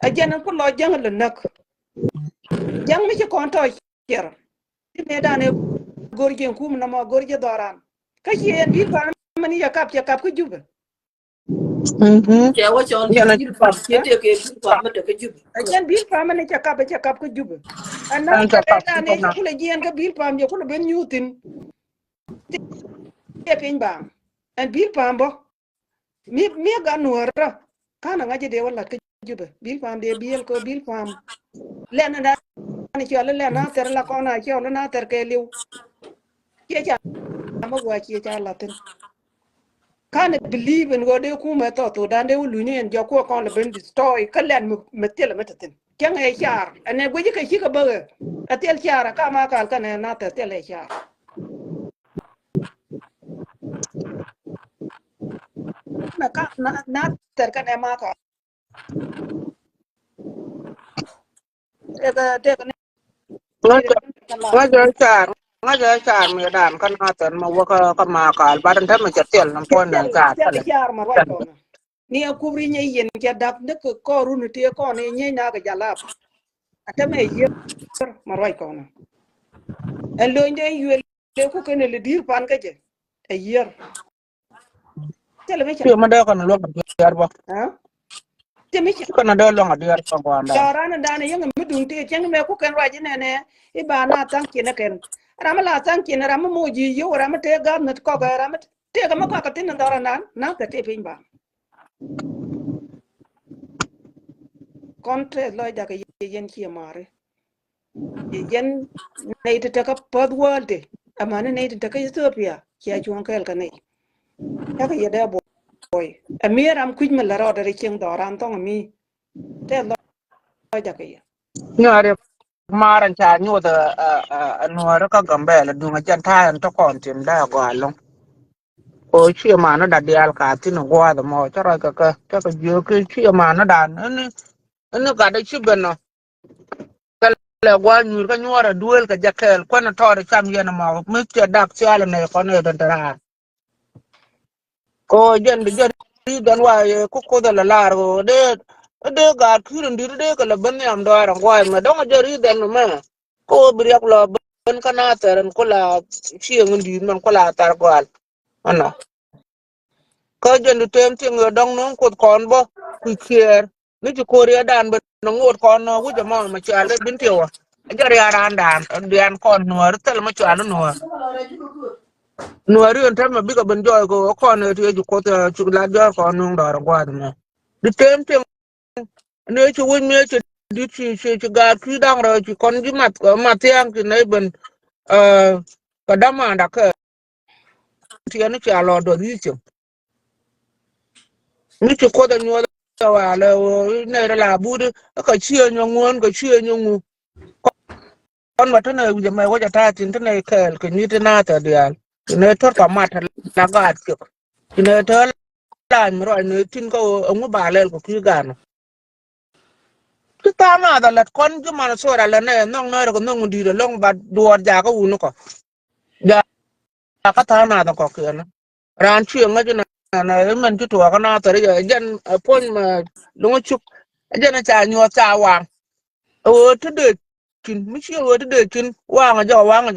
ajan ko loy jang le nak jang mi ci kon to cer ti me dane gorgen kum na ma gorge daran ka ci en bi pa mani ya kap ko juba che wa chon Yana bil pam che te ke bil pam ma te ke jub ajan bil pa mani ca kap ko juba ana an ka ta le kap dane ko ci na. ko le jien ka bil pam je ko le ben yutin te pin bang en bil pam bo mi ga nuora kana ngaje de wala ka juba bil pam de bil ko bil pam le na da ni ci le na ter la ko na ci na ter ke liu ci ca ma gwa ci ca latin kana believe in gode ku ma to dande ulu ni en jo ko kon le ben destroy kalen me tele metatin kenga e char ane gwaji ka shi ka ba atel chara ka ma kal kana na ta tele char na ka na ter kana ma ka te ka ni Ngajar char mi dan kan hatan ma waka ka ma kal badan ta ma chatel nam pon na char te kale. char ma roi ko na ni a kubri nye yen ke dak de ko ru ni te ko ni nye na ga jalap ata me yer ma roi ko na en lo inde yue le ku kene le dir pan ka je e yer tele me cha Pi ma da kan lo ga yar ba. ha te me cha Kan da lo ga yar ba ko anda. darana dana yang mi dung te cheng me ku ken waji ne ne i ba na tang ki ne ken rama la tang ki ne rama mo ji yo rama te ga na ko ga rama te ga ma ka tin dara na ka te pin ba kontre loy da ka yen ki mare yen ne te ka pod world amane ne te ka Ethiopia ki a chuan kel ka ne ta ka yeda boy amiram kuj me la ro da cheng doran tong mi te loy da ka ya Nyare maran cha nyu da nuara ka gambe la dunga jan ta an to kon tim da go long. O chi ma na da dial ka tin go da mo cha ra ka ju ke chi ma na da ne ga da chi beno. Le gwa nyur ka nyora duel ka jakel ko na to da cham yena ma mi che dak cha la ne ko ne da ra. Ko jen de jen ri dan wa ko da la lar go de ga kirin dir de ka la ban yam do ran wa ma don je ri dan ma ko bi yak lo ban kana taran ko la chi ngun di man ko la tar gwal ana ko jen de tem ti ngo dong non ko kon bo ku kier ni ti ko ri dan ba no ngot kon no wu jama ma cha le bin ti wa jar ya ran dan kon no ri tel ma cha no nuari on tan ma biga ben joy ko ne ti ju ko ta chu la jo ko nu do ro gwa ne di tem tem ne chu won me chu di chi ga ki dang ro chi kon ji mat ma tiang ti ne ben ka da ma da ka ti ne cha lo do di chu ni chu ko da nyu da wa le ne la bu de ka chi nyo ngon ka chi nyo ngu kon ma ta ne ju mai wo ja ta tin ta ne ka ni ta na ta dial ne tor ka ma ta la ga ti ne tor la mi ro ne tin ko ngu ba le ko ki gan ki ta na da let kon ju man so ra le ne nong no ko nong di de long ba duor ja ko unu ko ja ka ta na da ko ke na ran chi nga ju na men ju to ka na ta ri jen pon ma lu chu jen cha nyo cha wang o tu de kin mi chi o tu de kin wa nga jo wa nga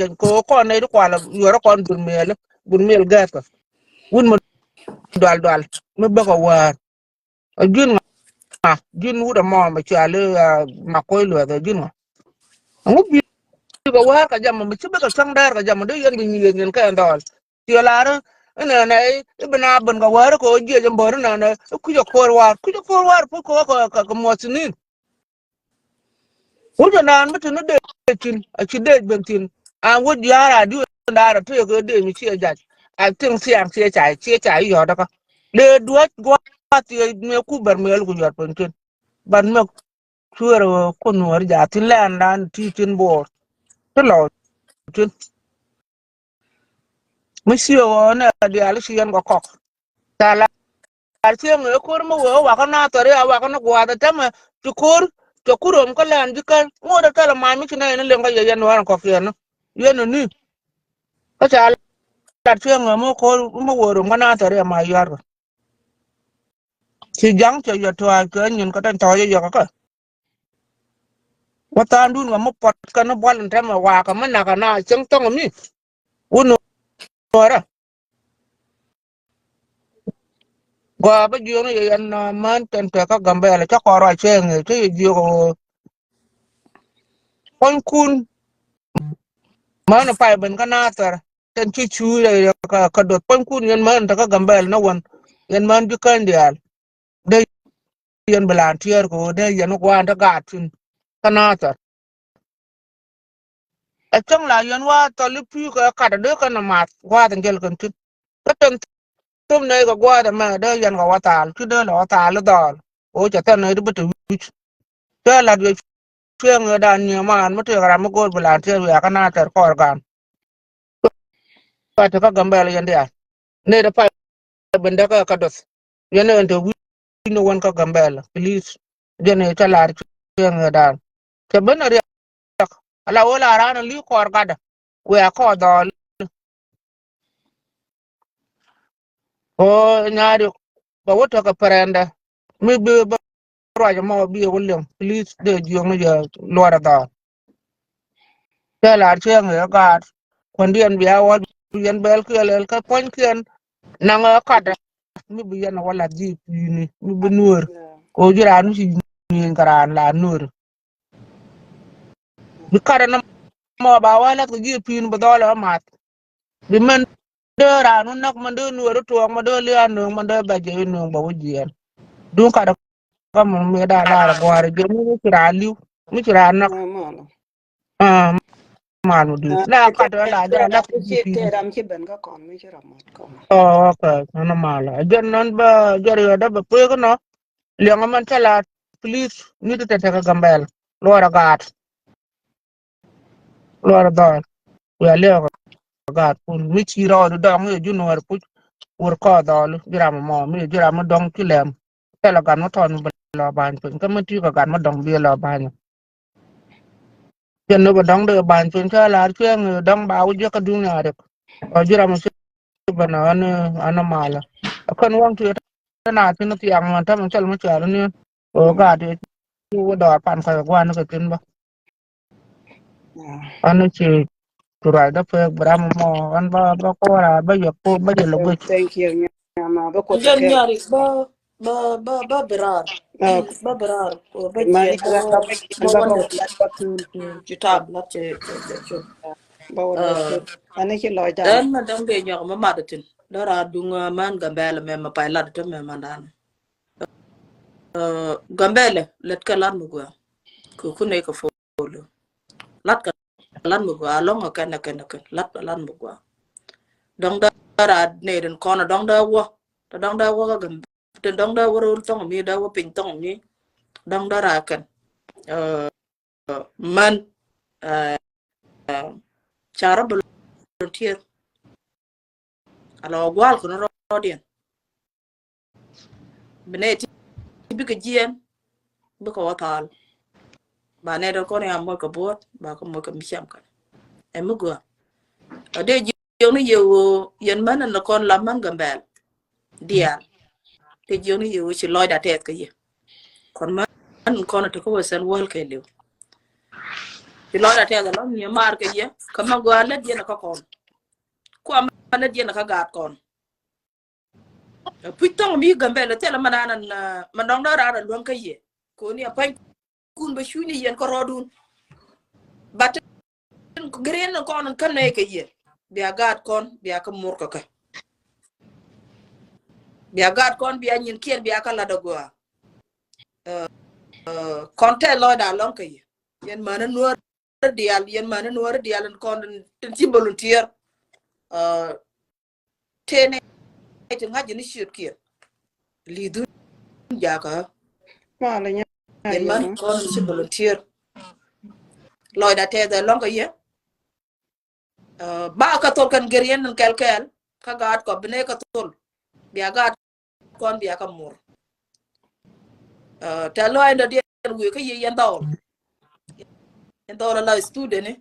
ko ne du kwa la yo ro kon bun mel ga ka wun ma dal mi ba ko wa jun jun wuda mo ma chale ma koy lo da jun ngu bi ko wa ka jam ma chiba ka sang dar ka jam de yan bi nyen ka ndol ti la na na ibna ban ka war ko je jam bor na ku jo kor war ko mo sinin wuda na mutu no de tin a chi de ben tin a wud yara du ndara to ko de mi chi ja a tin siang chi chai yo da ka de duat gwa ti me ku bar me ku yor pen tin ban me chua con nuôi giả tin lan lan ti tin bò rất là tin mới siêu nè đi ăn xiên có cọc ta là xiên người cô mà vợ và con na tới à và con nó qua đó chăm mà chú cô rồi có lần chứ cái ngồi đó cái là mai mới này nó liền cái gì nó ăn cọc tiền nó yên nó nè cái chả là xiên người mà vợ rồi con na tới à mai giờ thì giăng cho giờ thôi cái nhìn cái tên thôi giờ cái wata ndun ga mopot kana bolan tama wa ka mana kana chang tong mi uno ora gwa ba jiyo ne yan man tan ta ka gambe ala cha ko ra cheng te jiyo kon kun man pa ben kana tar tan chi chu le ka dot kon kun yan man ta ka gambe na wan yan man ju kan dial de yan balantier ko de yan ko ta ga tin kana tar a chang la yan wa to li pi ka de kana mat wa tan gel kan tin tôm này có qua mà đây dàn có watal chứ đây là watal đó ôi chả tên này nó bự chứ là việc chuyện người đàn nhiều mà mất tiền làm một bữa làm chuyện việc cái nào chờ khỏi cả phải cho các gambar yang dia này đã phải bên đó cái đốt yang này untuk no one các gambar please dia này cho là chuyện người đàn cho bên này là ola ra nó liu khỏi cả đó we khỏi đó ô nhà được bảo what cái parenda maybe rồi mà bị William please để dùng nó giờ loa đó cái là chuyện người ta còn điền bia wa điền bel cái point kia nang ka da mi bi yana wala ji ni mi bi nur ko jira nu si ni karan la nur bi kada na ma ba wala ko ji pin ba dola mat bi man de ra nu nak man de nur to ma de le anu man de ba je nu ba wuji dun kada ka mo me da la gwar je mi kira liu mi kira nak Mala. ah manu di na ka da la ja la ji pin Te ram chi ben ka kon mi chi ram kon. oh okay na mala jan nan ba jari da ba pe ko no le man chala please ni te te ka gambel lora gat lora da ya le gat kun mi chi ro da ngi ju no pu ur ko da lu jira mo mi jira mo dong ki lem te la gan mo ton ba la ban pen ka mi ti ka gan mo dong bi la ban yen no ba dong de ban pen ka la chen dong ba u je ka du na de jira mo ba na an mala kan wang tu na tin ti ang man ta man chal mo cha ni o ga de tu da pan ka gwa no ka tin ba an chi turai da pe bram mo an ba ko ra ba yo ko ba je lo go Thank you. Ma ba ko ta jan ke. nyari ba berar ba berar ko ba Mani jien ga ka ba ba ba wanda wala ba tun. ci tab la ci Ba wala tun. Ani ki loy dan. dan ma dang be nyok ma madatin dara dunga man gambele me ma pay ladto me mandan gambele let kalan mu gwa ku ne ko folo lat kalan mu gwa longa kana lat kalan mu gwa dong dara ne den kono dong da wo to dong da wo ga gam to dong da wo ro tong mi da wo pin tong mi dong dara kan man cara volunteer alo gwal ko no rodien beneti bi ka jien bi ka watal ba ne do ko ne am ko bot ba ko mo ko mi cham kan e mu go ade yo ni yo yen man na kon la man gambel dia te yo ni yo ci loy da tet ka ye kon man kon to ko sen wal ke lew ci loy da tet la ni mar ka ye ka ma go la dia na ko kon ko am na dia na ka gat kon puitong mi gambel te la manana manong da ra luan ka ye ko ni apan kun ba shuni yen ko rodun bat ko green kon kan ne ka ye biya gat kon biya ka mur ka biya gat kon biya nyin kien biya ka la dogwa kon te lo da lon ka ye yen mana nuor dial yen mana nuor dial kon tin ci volunteer tene te ngaji ni shit kien li du ja ka Mala nya yen man kon si volunteer loy da te da longa ye ba ka tol kan gerien nan kel ka gat ko bne ka tol biya gat kon biya ka mur ta loy da den wi ka ye yen dol la student ne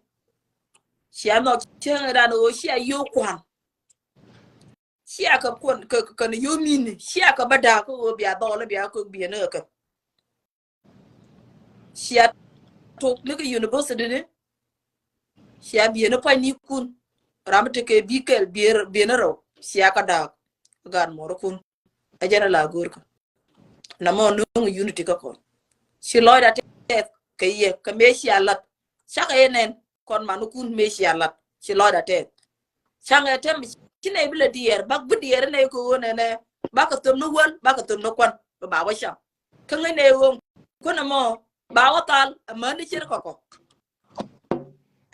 sia no chen da no sia yo kwan sia ka kon ka yo min sia ka bada ko biya dol biya ko biya ne ka sia to le ka university ne sia biya ne pa ni kun ramte ke bikel biya ne ro sia ka da gan mor kun ajara la gor ka na mo no unity ka ko si loy da te ke ye ka me sia lat saka enen kon manu kun me sia lat si loy da te sanga tem kine bile dier bak bu dier ne ko ne ba ka tum no wal ba ka tum no kon ba wa sha ka ne won ko na mo ba wa tal ma ni chir ko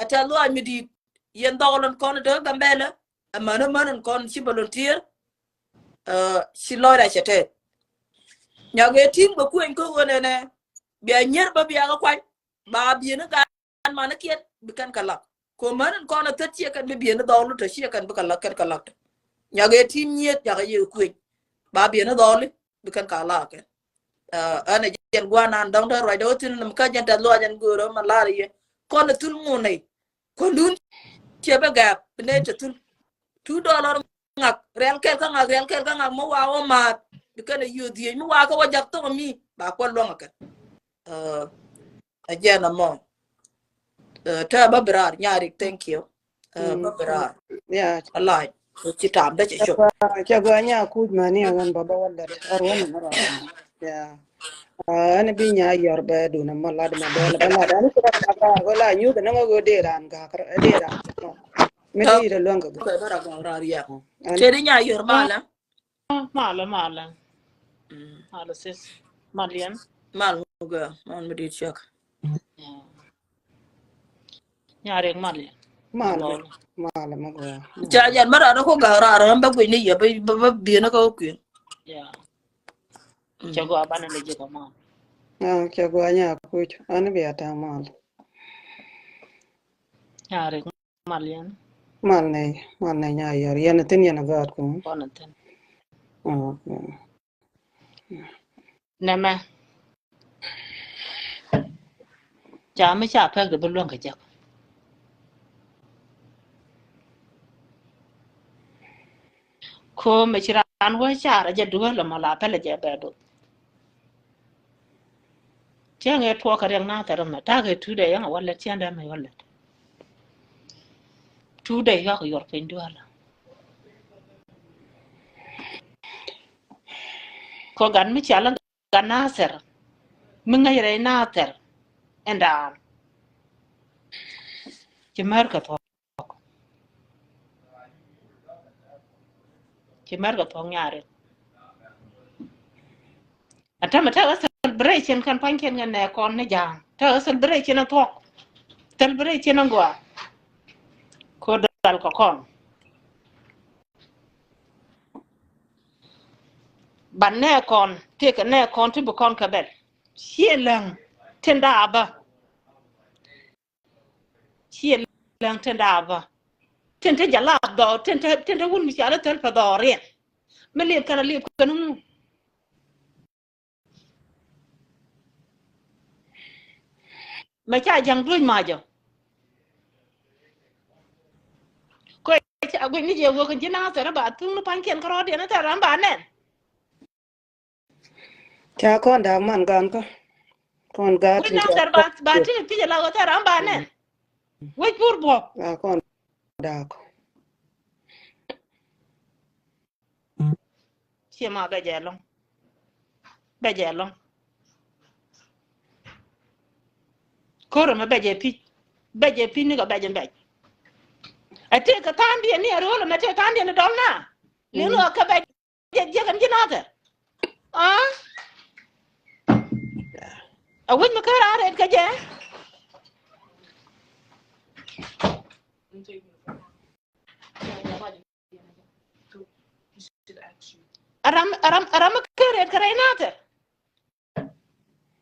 ata lo mi di yen dolon kon de gambele amana manan kon si volunteer si loy da chete nyage tim ba ku en ko ne biya nyer ba biya ga kwai ba biya na kan ma na kiet bikan kala ko man ko na tatie kan biya na dolu to shi kan bikala kan kala nyage tim nyet ya ga ye ku ba biya na dolu bikan kala kan ana jen gwana ndong da ro do tin nam ka jen ta lo jen goro ma la ye ko na tul mu nei ko dun che ba ga ne te tul $2 ngak real kel ka ngak mo wa o ma bikan yu di mo wa ka wa jak to mi ba ko lo ngak ajana mo ta babrar nyari thank you babrar ya allah ci tam da ci shop cha ga nya ku ma ni gan baba wala arwan mara ya ana bi nya yor ba du na mala da bela bala da ni ka ka wala nyu da ngo go de ran ga de ran me ta de lo nga ko bara ga rariya ce di nya yor mala Mala sis. Malian. mal ga man mi di chak Nyareng Malian. mal ma go ja jan mara ko ga rara ba ko ni ya ba bi na ko ku Yeah. Chago abana le jego ma. cha go nya ku ana bi ata mal Nyareng Malian. mal ne nya yor yana tin yana ga ku Bonaten. Nema. Chama cha pa ga belong ka jak. Ko me chira an wa cha ra ja duwa la mala pa le ja ba do. Chenge to ka reng na ta ma ta ga tu de yang wala chen da mai wala. Tu de ga ko yor pen duala. Ko gan mi chala gan na ser. Mi ngai re na ter. Enda. Ci mer ka to. Ci mer ka to nyare. Ata mata celebration kan panken ngan ne kon ne jang. Ta celebration na to. Celebration ngwa. Ko dal ko kon. Ban ne kon, te ka ne kon tu bu kon ka bel. Xielang tenda aba. Xielang tenda aba. Tenta jala do, tenta wun mi sala tel pa do rien. Me lep kana lep kana mu. Ma cha jang duin ma jo. Ko cha gwe ni je wo kan jina sa ba tung no panken ko de na ta ram ba nen. cha kon da man gan ko kon ga Gwe ti na sa ba ti ti jala ko ta ram ba nen. Wai pur bo. kon da ko Chia ma ba je long. Ba je long. Ko ro ma ba je pi. Ba je pi ni ga ba je ba. Ate ka tan dia ni ro ma te tan dia ni dol na. Le no ka ba je kan jina ta. Ah. A win ma ka ra re ka je. Aram ka re ka re na ta.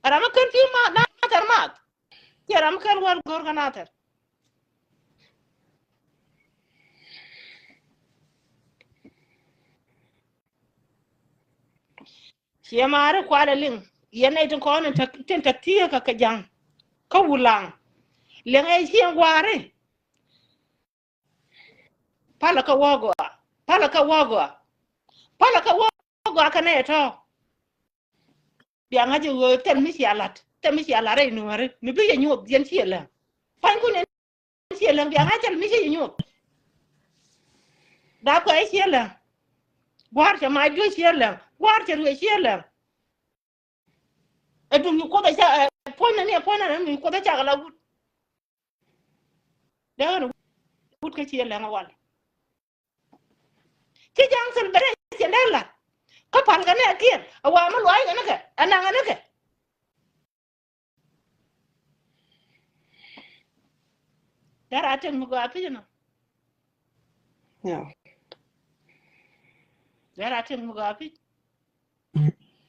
ara ma kan fi ma na tar mat yara ma kan war gor kana tar shi mare kwala lin yana itin ko ne tin ta tiya ka jang ka wulang len ai shi ngware pala ka wogo pala ka wogo pala ka wogo ka ne to bi anga je wo ten mi sialat ten mi sialare no re mi bi yenyu yen siela pan ku ne siela bi anga tel mi yenyu da ko ai siela war cha mai du siela war cha du siela e du mi ko da cha pona mi ko da cha la wut da no wut ka siela nga wal ci jang sen bere siela ka pan ka ne kien awa ma loy ka ne ka ananga ne ka dara ten mu go apina yeah dara ten mu go api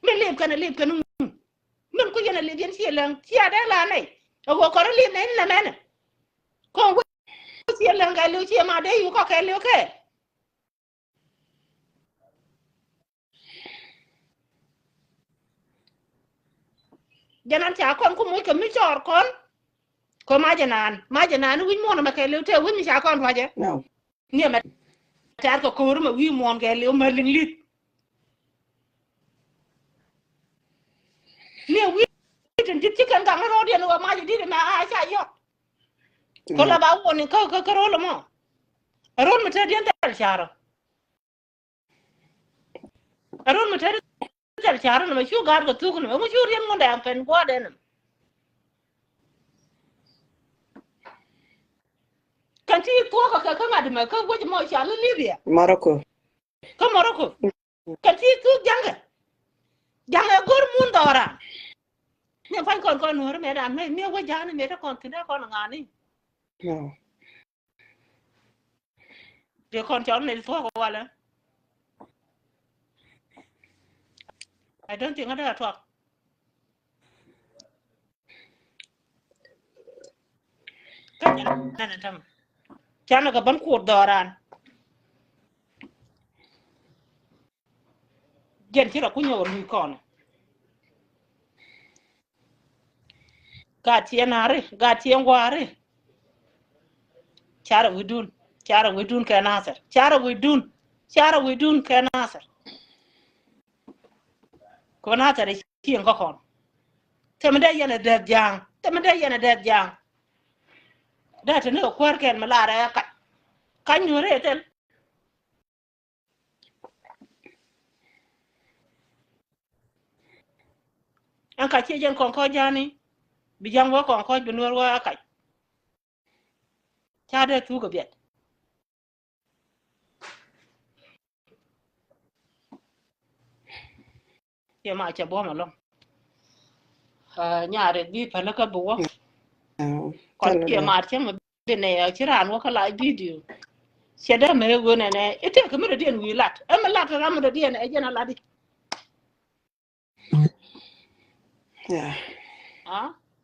me leb kana men ko yana leb yen siela ci ada la nei ago ko leb nei na mena ko wo siela ga lu ci ma de yu ko ka lu ke janan cha kon ko muy ka mi chor kon ko ma janan wi mo na ma ka lu te wi mi cha kon waje no ni ma tar ko ru ma wi mo ga lu ma ling lit ni wi tin ti kan ga ro de no ma ji di ma a cha yo ko la ba woni ko ro lo mo ron ma ta di dal charo ron ma ta dal charo no ma shu gar ko tu ko no ma shu rien mo da pen ko de no kan ti ko ka ma de ma ko wo mo cha lu libya Morocco ko morocco kan ti tu janga gor mun dora ne fan kon no me da me wo jana me da kon tin da kon ngani no de kon chon ne to ko wala I don't think ada talk kan na tam chana ga ban ku doran gen ti ra ku nyor ni kon ga ti ngware chara widun ka nasar chara widun ka nasar ko nasar ki en ko kon temda yana da jang da ta ne ko ken malara ya ka kan nyore tel an ka ce jen kon ko jani bi jang wo kon ko bi nur wa ka cha da tu go biet ye ma cha bo ma long nyaare bi pa la ka bo no kon ke ma che ma be ne ya ci ran wo ka la video che da me go ne ne ite ka me den wi lat e me lat ra me den e jena ladi yeah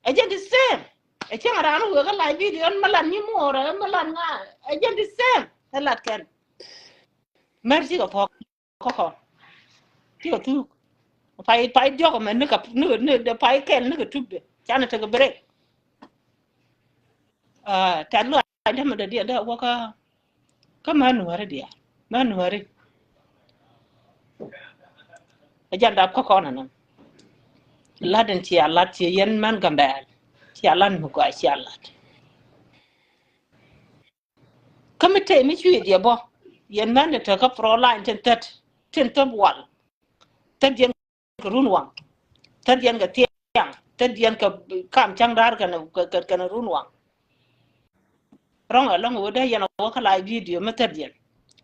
e jen the same e che ran wo ka la video ma lan ni mo ra ma lan nga e jen the same e lat ken merci ko ko ti o tu pai jogo me ne ka ne de pai ken ne ka tubbe chana te ka break tan lo ai ma da dia da wo ka manuare dia manuare ajanda ko na nan laden ti alat ti yen man gambel ti alan mu ko ti alat kamite mi chi dia bo yen man de ka pro line ten top wal ten yen ko run wang ten yen ga tiang ten yen ka kam chang dar ka run wang rong a long wo da yen wo ka live video ma ten yen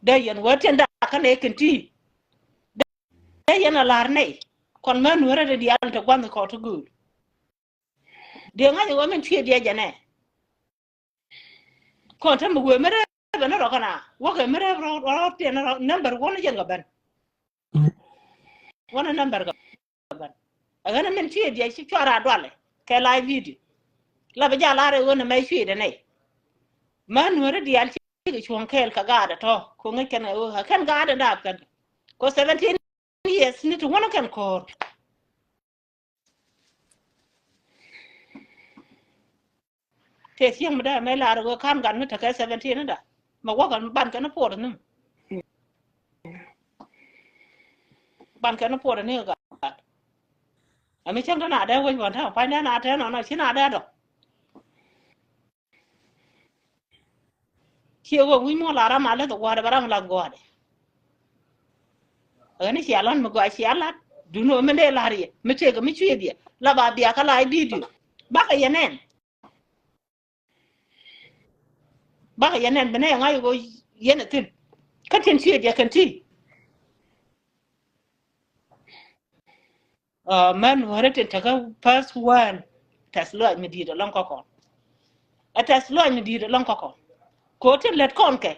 da yen wo ten da ka ne kenti da yen alar nei kon man wora de dial to kwan ko to good de nga wo men chi dia jane kon tan bu mere ba na ro kana wo ke mere ro te na number 1 jen ga ban wona number ga ban Agana men chwe dia chi chwara dwale. Ke live video. La ba ja la re wona mai chwe de nei. Man wore dia chi ke chuon kel ka ga da to. Ko ngai ken o ha kan ga da kan. Ko 17 years ni to wona kan ko. Te siang ma da mai la ro kan gan ta ka 17 na da. Ma wa kan ban kan po da num. Ban kan po da ne ga. A mi chang na da wo won ta pa na ta no chi na da do. Chi wo wi mo la ra ma le to wa da barang la go de. Ani chi alon ma go chi alat. Du no me de la ri. Me te ga mi chwe dia. La ba bia ka live video. Ba ka yenen. Ba ya nen bene ngai go yene tin ka tin chi dia kan ti man hore tin ta ka pass one taslo mi di da lon ko a taslo mi di da lon ko tin let kon ke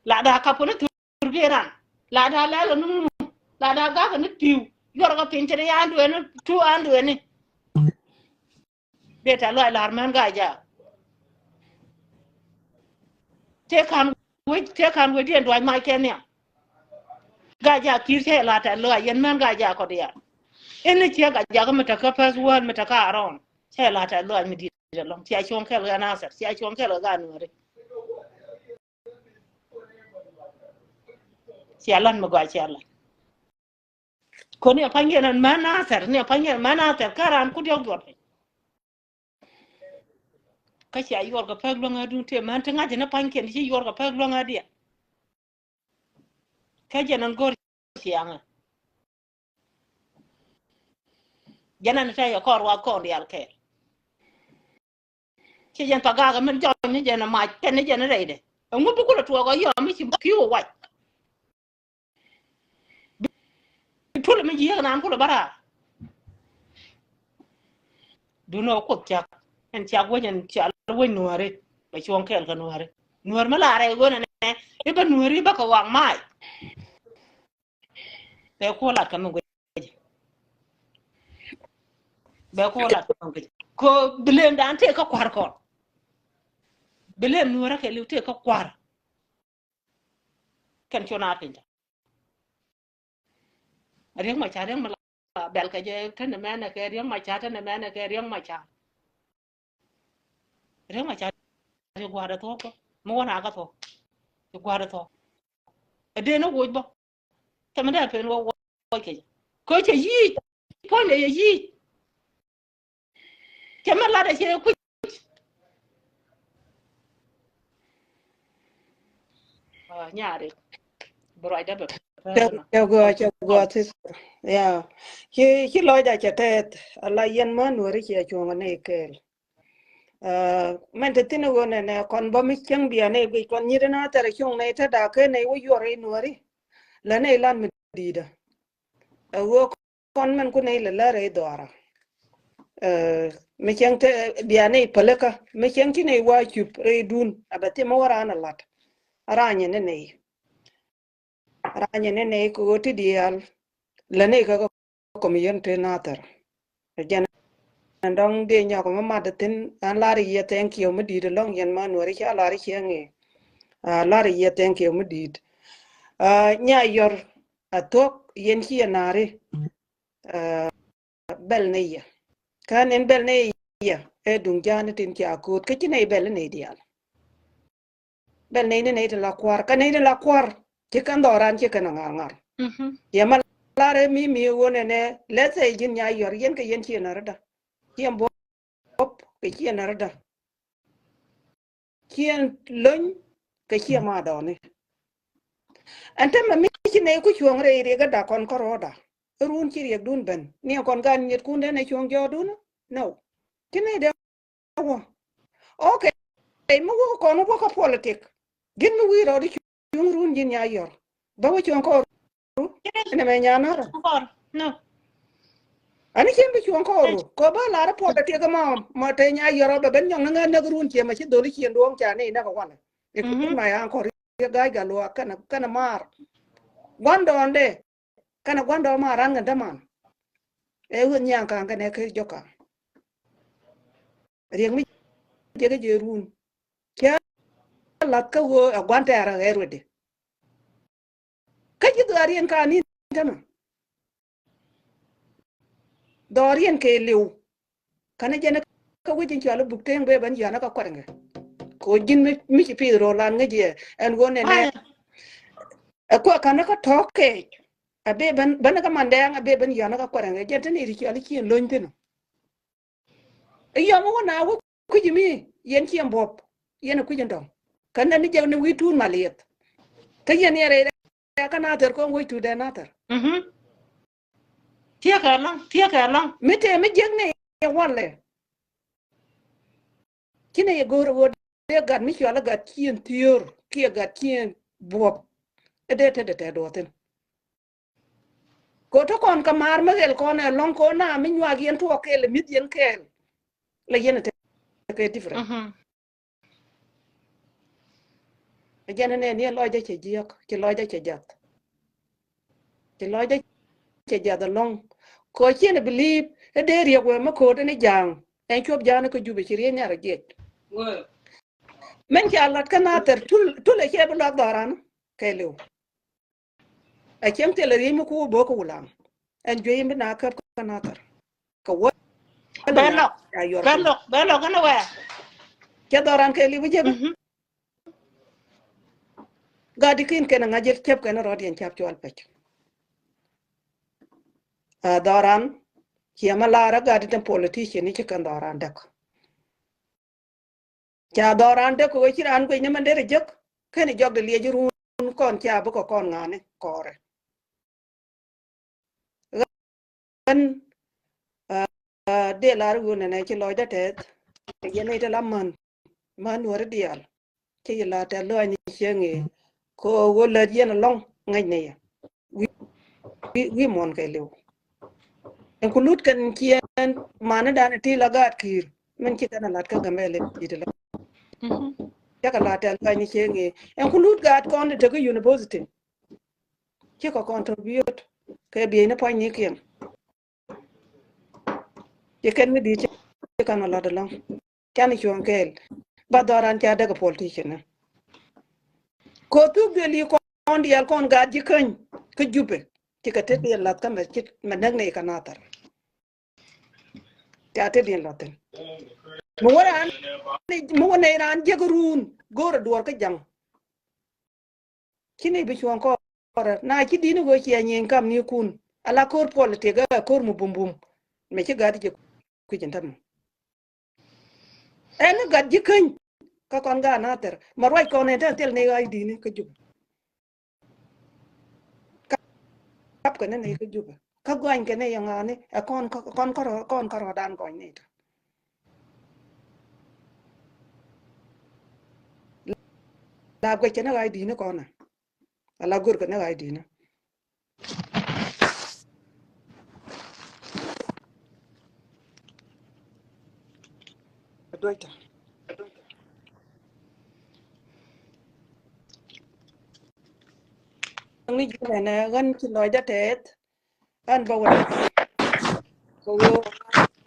la da ka pone tur geran la da la nu la da ga ni piu yor ga pin tere ya andu en tu andu en be ta lo la man ga ja te kan we di do mai ken ya ga ja kir te la ta lo yen man ga ja ko dia ene chia ga ja ga mata ka pas wan mata ka aron che la ta lo mi di da long chia chon ke lo na sa chia chon ke lo ga no re chia lan ma ga chia lan ko ne pa ngen ma na sa ne pa ngen ma na sa ka ran ku dio got ka chia yor ga pa lo nga du te man ta nga je na pa ngen chi yor ga pa lo nga dia ka je nan gor chia nga janan ta ya kor wa ko di al ke chi jan pa ga men jo ni je na ma te ni je na re de ngu bu ko to ga yo mi chi ki wo wa tole mi jiya nan ko bara du no ko kyak en kyak wo nyen kyak wo nuare ba chon kel ka nuare nuar ma la re go ne e ba nuari ba ka wang mai be ko la ka mo be ko la ko bilen dan te ka kwar ko bilen nuara ke lu te ka kwar kan chona tin riang ma cha riang ma bel ka je tan ma na ke riang ma cha tan ma na ke riang ma cha je gwa da to ko mo na ka to je gwa da to e de no wo bo ta ma da pe wo ke ko che yi ko ne yi ke ma la da che ku nyaare bro da be cho go tis ya ki loy da chatet ala yen man wori ki achonga ne kel men te tinu go ne kon bo mi chang bia ne bi kon nyira na tar chung ne ta da ke ne wo yore nuari la ne lan mi dida wo kon men ku ne la re dora mi chang te bia ne palaka mi chang ti ne wa chup re dun abate mo wara na lat aranye ne ko ti dial la ne ka ko mi yen te na tar jan ndong de nya ko ma da tin an la ri ye thank you mi di long yen man wori cha la ri che la ri ye thank you mi di nya yor atok yen chi na ri bel ne ya kan en bel ne ya e dung jan tin cha ko ke ti ne bel ne dial bel ne te la kwar kan ne la kwar ti kan doran ti kan ngar ya ma la re mi wone ne let's say jin nya yor yen ke yen chi na da kien bop ke kien arda kien lon ke kien ma do ne ante ma mi ne ku chuong re ga da kon koroda run chi re dun ben ni kon gan nyet kun de ne chuong jo dun no kine de wo okay mo ko kon ko politik gin mi wi ro di chuong run jin ya yor ba wo chuong ko ne me nya na no ani chen bi chuong ko ba la ra politik ma te nya yor ba ben nyong na run che ma chi do ri chen duong cha ne na ko wan e ku ma ya ko ga ga lo kana mar gwando ande kana gwando ma ran ga man hơn nhang càng cái này cái cho cả riêng mi cái gì run kia lát cái wo ở quan tè ra rồi đi cái gì đó riêng cái này thế nào đó riêng cái liu cái này cái cái wo chính cho nó bục tiếng về bên giờ nó có quan cái cô jin mi chỉ phi rồi lan cái gì anh wo này ko cái nó có thóc cái abe ban cái màn đen abe bên giờ nó có quan cái cái này thì cho nó kia lôi thế nào ấy mà na wo ku ji mi yen chi ambop yen ku jendong kan na ni je ne wi tun maliet ka yen yere ka na ter ko wi tu de na ter Tia ka long mi te mi jeng ne wale kine ye gor wo de gad mi chwala gad kien tior ki gad kien bop ede te do ten ko to kon ka mar ma gel kon long ko na mi nywa gen to ke le mit yen kel le yen te ke different jen ne ni lo je che jiok che lo je che jat che lo je che jat long ko chen believe de ri ko ma ko de jang en chop jana ko jube chi re nyara je men ki alat kana ter tul e ke bla daran ke lu a chen te le ri mu ko bo ko ulam en je mi na ka kana ter ko wo bello kana wa ke daran ke li bu je ga di kin ke na ngajel chep ke na rodien chap chwal pech a daran ki ma lara ga di ten politician ni ke kan daran dak cha daran de ko chi ran ko ni man de jek ke ni jog de le juru kon cha bu ko kon ngane kore kan de lar gu ne ci loy da tet yene te lamman man wor dial ci la te lo ni chenge ko wola yen long ngay ne wi mon kay lew en ko lut kan kien man da ne ti la gat kir men ci kana lat ka gamele di la ya ka la te lo ni chenge en ko lut gat kon de ko university ci ko contribute ke bi ne point ni kien ye ken mi di ci kana la de long chani chuan kel ba doran cha de ko politician ko tu de li ko on dial kon ga ji kan ke jube ci ka te de lat kan ci ma nag ne kana tar ta te de laten mo waran mo wona ran je gurun gor duor ka jang kini bi chuan ko na ci dinu go ci nyen kam ni kun ala kor politique ga kor mu bumbum me ci ga di ku jintam en ga ji kan ka kon ga na ter ma roi kon ne tel ne ga di ni ka jub kap ka ne ka jub ka gwan ka ne yang ani a kon ko dan ko ni la go che ne ga di ni ko na ala gur ka ne ga di ni doita ni ju ne gan ci loy da tet an ba wala ko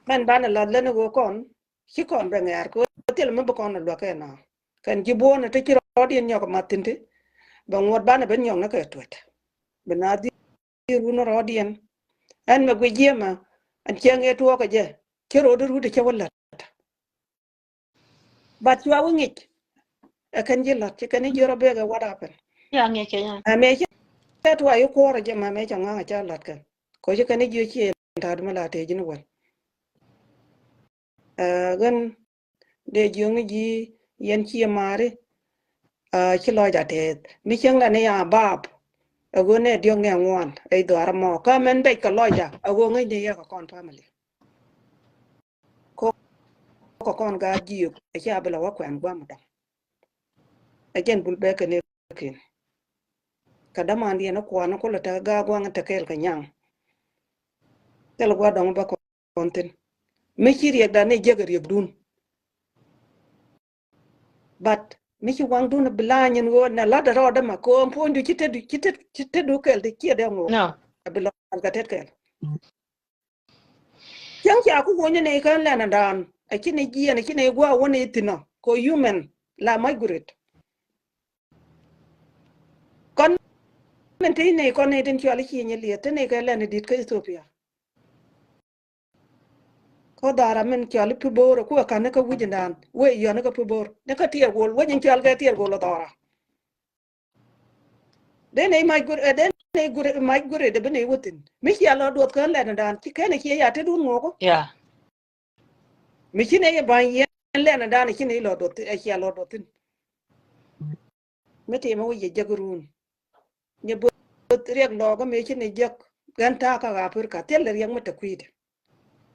man ban la le no kon ci kon be ngar ko tel me ba kon lo ka na kan ji bo na te ci rodien nyoko matinte ba ngot ban ben nyong na ka twet bena di ru no rodien an me gwe jema an chenge to ka je ci ro ru de ci wala ba ci wa ngik e kan ji la ci kan ji ro be ga wada pen ya nge ke ya a me ci to ayu ko ro je ma me cha nga cha lat kan ko ci kan ji ci ta du la te ji no wal gan de jong ji yen ci mare ci lo ja te mi cheng la ne ya bab ago ne diong ne ngwan ai do ar mo ka men be ka lo ja ago ngai ne ya ka kon family ko kon ga ji e cha bela wa kwan gwa mu da ajen bul be ka ne kin ka da man di na ko na ko la ta ga gwa ta kel ka nyang tel gwa dong ba kon tin mi chi riek da ne je ga riek dun but mi chi wang dun bla nyen go na la da ro da ma ko pon du chite du kel de chi de ngo no bela ka tet kel chẳng chả cũng có này cái là nè đàn ở trên này kia này trên này qua one eight nó có human là migrate con mình thấy này con này đến chỗ là kia như liệt thế này cái là này đi cái Ethiopia có đara mình chỗ là pibor có cái này cái wujen đàn vậy giờ nó cái pibor nó cái tiệt gol vậy những chỗ cái tiệt gol là đara đến này migrate đến này migrate để bên này wutin mình chỉ là đuổi cái là nè đàn chỉ cái này kia ya thế đun ngô Yeah. mình chỉ này bao nhiêu là nè đàn chỉ này là đuổi cái kia là đuổi tin mấy thì mà vậy jagrun nhà bữa riêng lo cái mấy chuyện này giặc gan ta cả gặp phải cả tiền là riêng mà tập quỵt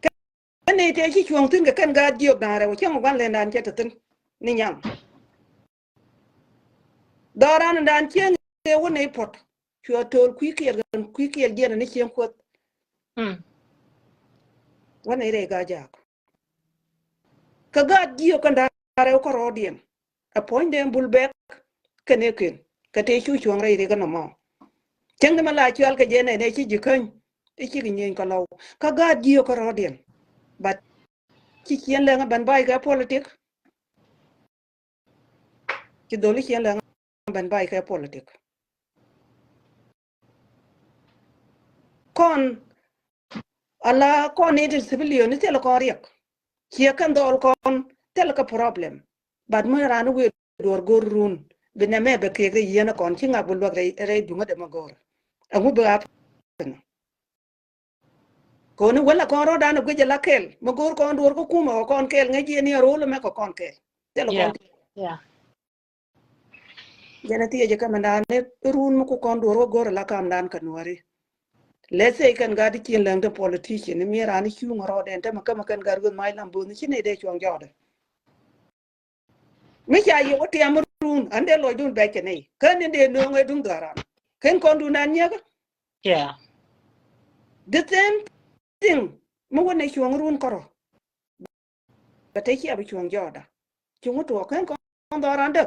cái này thì chỉ chuông tin cái căn gà diệp nào rồi chẳng một quan lên đàn chết tin ni nhang đó là đàn chết cái vấn này phật chùa thôn quý kia gì là nó chiếm quật vấn này để gà giặc cái gà diệp cái đàn rồi có rồi điểm a point dem bullback cái này cái thế chú chuông này để cái nằm chẳng cái mà lại cho cái gì này chỉ khơi chỉ cái nhìn cái lâu cái gà diệp có rồi điểm but chỉ khiến là ban bài cái politics chỉ đối với khiến là ban bài cái politics con ala con này thì civilian thì là con riêng khi kan đó con thì là cái problem but mới ra nó về door gorun bên em bé cái gì nó còn chỉ ngáp bùn bạc rồi đúng cái mà gor anh cũng bị con nó là con rồi đàn nó cái là kel mà gor con door có kuma con kel ngay gì này rồi mà có con kel thế là con Yeah. giờ này thì cái mình đàn này run mà có con door gor là cam đàn cái nuari let's say kan ga di kin lang the politician ni mi rani chu ngoro den ta maka makan gar gun mai lambu ni chine de chuang jode mi cha yo ti amrun ande lo dun ba ke nei kan de no ngai dun daran kan kon dun an nya Yeah. the same thing mo wona chuang run koro ba te chi abi chuang joda chung to kan kon daran de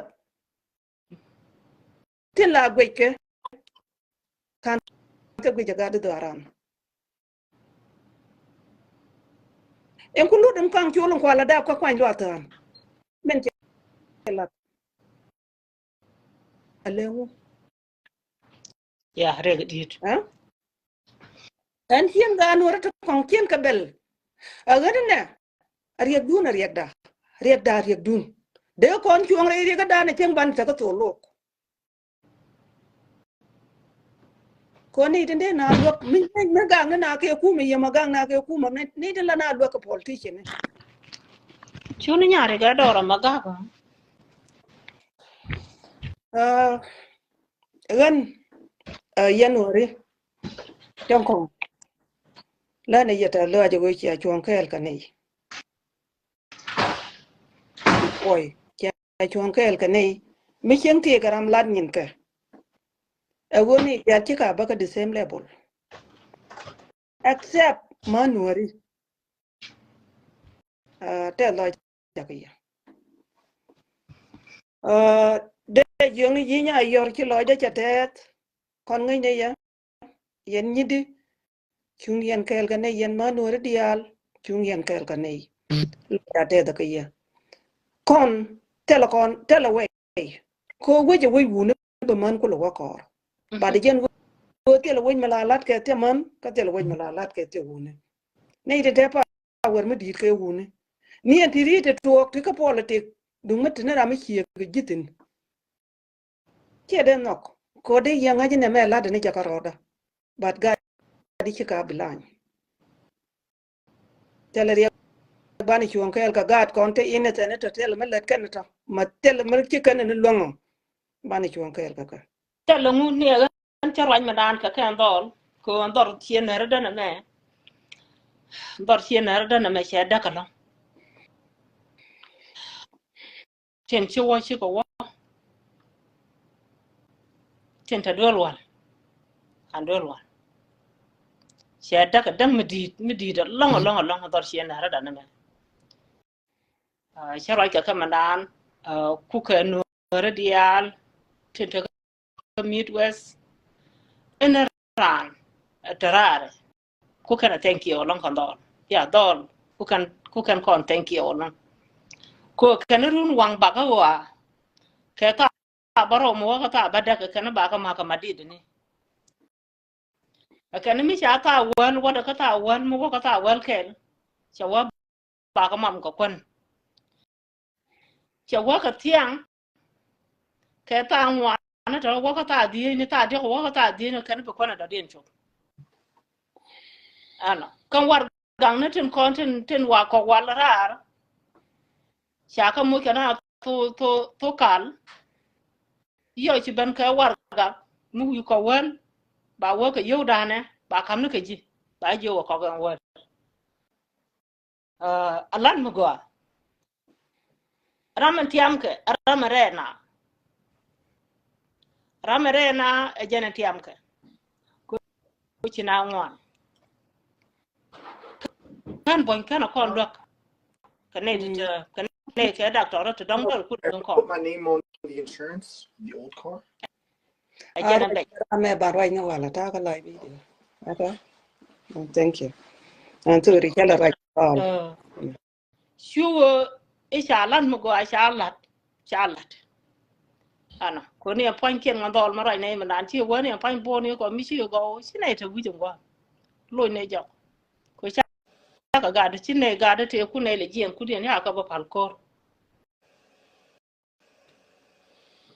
tin la gwe ke kan ke gwe jaga de daran em ku lu dem kan chu lon kwala da ko kwan lo tan men ke la alewu Yeah. Reg did. ha an hien ga no rata kon kien ka bel a ga na ariyak dun ariyak dun de kon chuang re ga da na cheng ban ta ka to lok ko ni de na lok min na gang na ke ku mi yama gang na ke ku ma ni de la na lok politician Chuni nyari ga dora magaga. gan yanori trong kon la ne yata la jo chi a chuang kel ka nei oi cha chuang kel ka nei mi chen ti garam lad nyin ka agoni ya chi ka ba ka the same level except manuari te lo ja ka ya de yong yi nya yor chi lo ja tet kon ngai ne ya yen nyidi chung yen kel ka nei yen manuari dial chung yen kel ka nei la te da ka ya kon tela we ko weje we wune be man ko lo ko ba de jen wo tela we malalat ke te man ka tela we malalat ke te wune nei de pa wer me dit ke wune ni en tiri te tok te ka politik dung met na ra me chie ke jitin ke de nok ko de yanga jine me la de ne jakaroda bat ga di ka bilan tela ri bani chuon kel ka gat kon te ine te ne to tela me let ken to ma tela me ki ken ne longo bani chuon kel ka Tell ngu ni ga an charwan madan ka kan dol ko an dor chien na rada na me. Dor chien na rada na me che da kala. Chen chi wo chi ko wo. Chen ta dol wal. An dol wal. Che da ka dang mi di da long dor chien na rada na me. Charwan ka madan ku ka no radial chen ta Midwest in ran tarare ku kana thank you long kan dol ya dol ku kan kon thank you na ko kan run wang ba ka wa ke ta baro mo ka ta bada ka kan ba ka ma ka madid ni kan mi cha ta wan wa ka ta wan mo ka ta wal ken cha wa ba ka mam ko kon cha wa ka tiang ke ta wa na ta wa ka ta di ni ta di wa ka ta di ni kan ba kon da din cho ana kan war gang na tin kon tin wa ko wal rar cha ka mu kana to kal yo ci ban ka war ga mu yu ko wan ba wo ka yo da ne ba kam ne ka ji ba jo ko ga wa alan mu go ramen tiam ke ramarena e jena tiam ke ku ci na ngwan kan bon kan ko lok kan ne ke doctor to dong ko ko Put my name on the insurance, the old car. e jena be me ba roi no wala ta ka lai video okay thank you and to ri kala right all shuwo e shalan mu go shalat ana ko ne pan ken ngandol ma rai ne man an ti woni pan boni ko mi shi go shi ne ta wujin go lo ne jo ko sha ka ga da shi ne ga da te ku ne le jien ku ne ha ka ba pal ko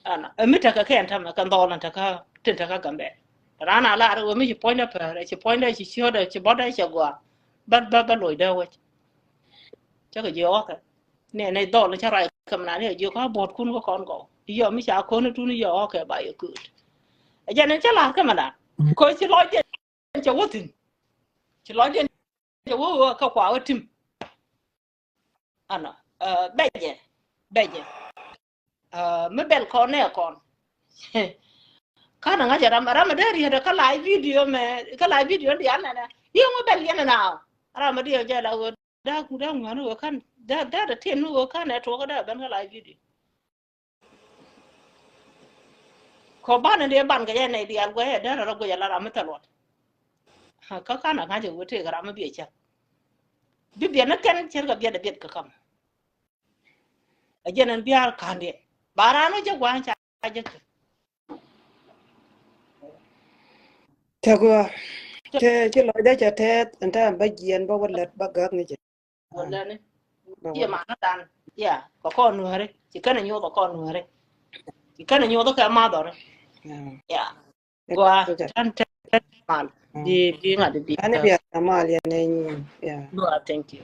ana mi ta ka ken ta ma kan dolan ta ka tin ta ka gambe rana la ro mi shi point up shi point da shi shi da shi boda shi go ba lo da wa cha ka jo ka ne do cha rai kam na ne jo ka bot kun ko kon go yo mi cha ko ne tu ni yo ka ba yo ku e jana cha la ka ma da ko shi lo je cha wotin shi lo je cha wo ka kwa wotim ana beje me bel ko ne kon kana nga jara mara madari hada ka live video di anana yo mo bel yana na ara ma dio jala wo da ku da ngano kan da ten no kan to ko da ban ka live video ko bana de ban ga yana di algo he da ro go yala ra mata lot ka kana nga je wote ga ra ma biye cha bibiya na kan cer ga biya da biya ka kam ajenan biya kande barano je gwan cha je te go te lo da cha te anta ba gien ba wala ba ga ni je wala ne ye ma na dan ya ko no hare ci kana nyo ko no hare ci kana nyo ka ma do ya gwa tan mal di ngade bi ani biya mal ya ne ya no thank you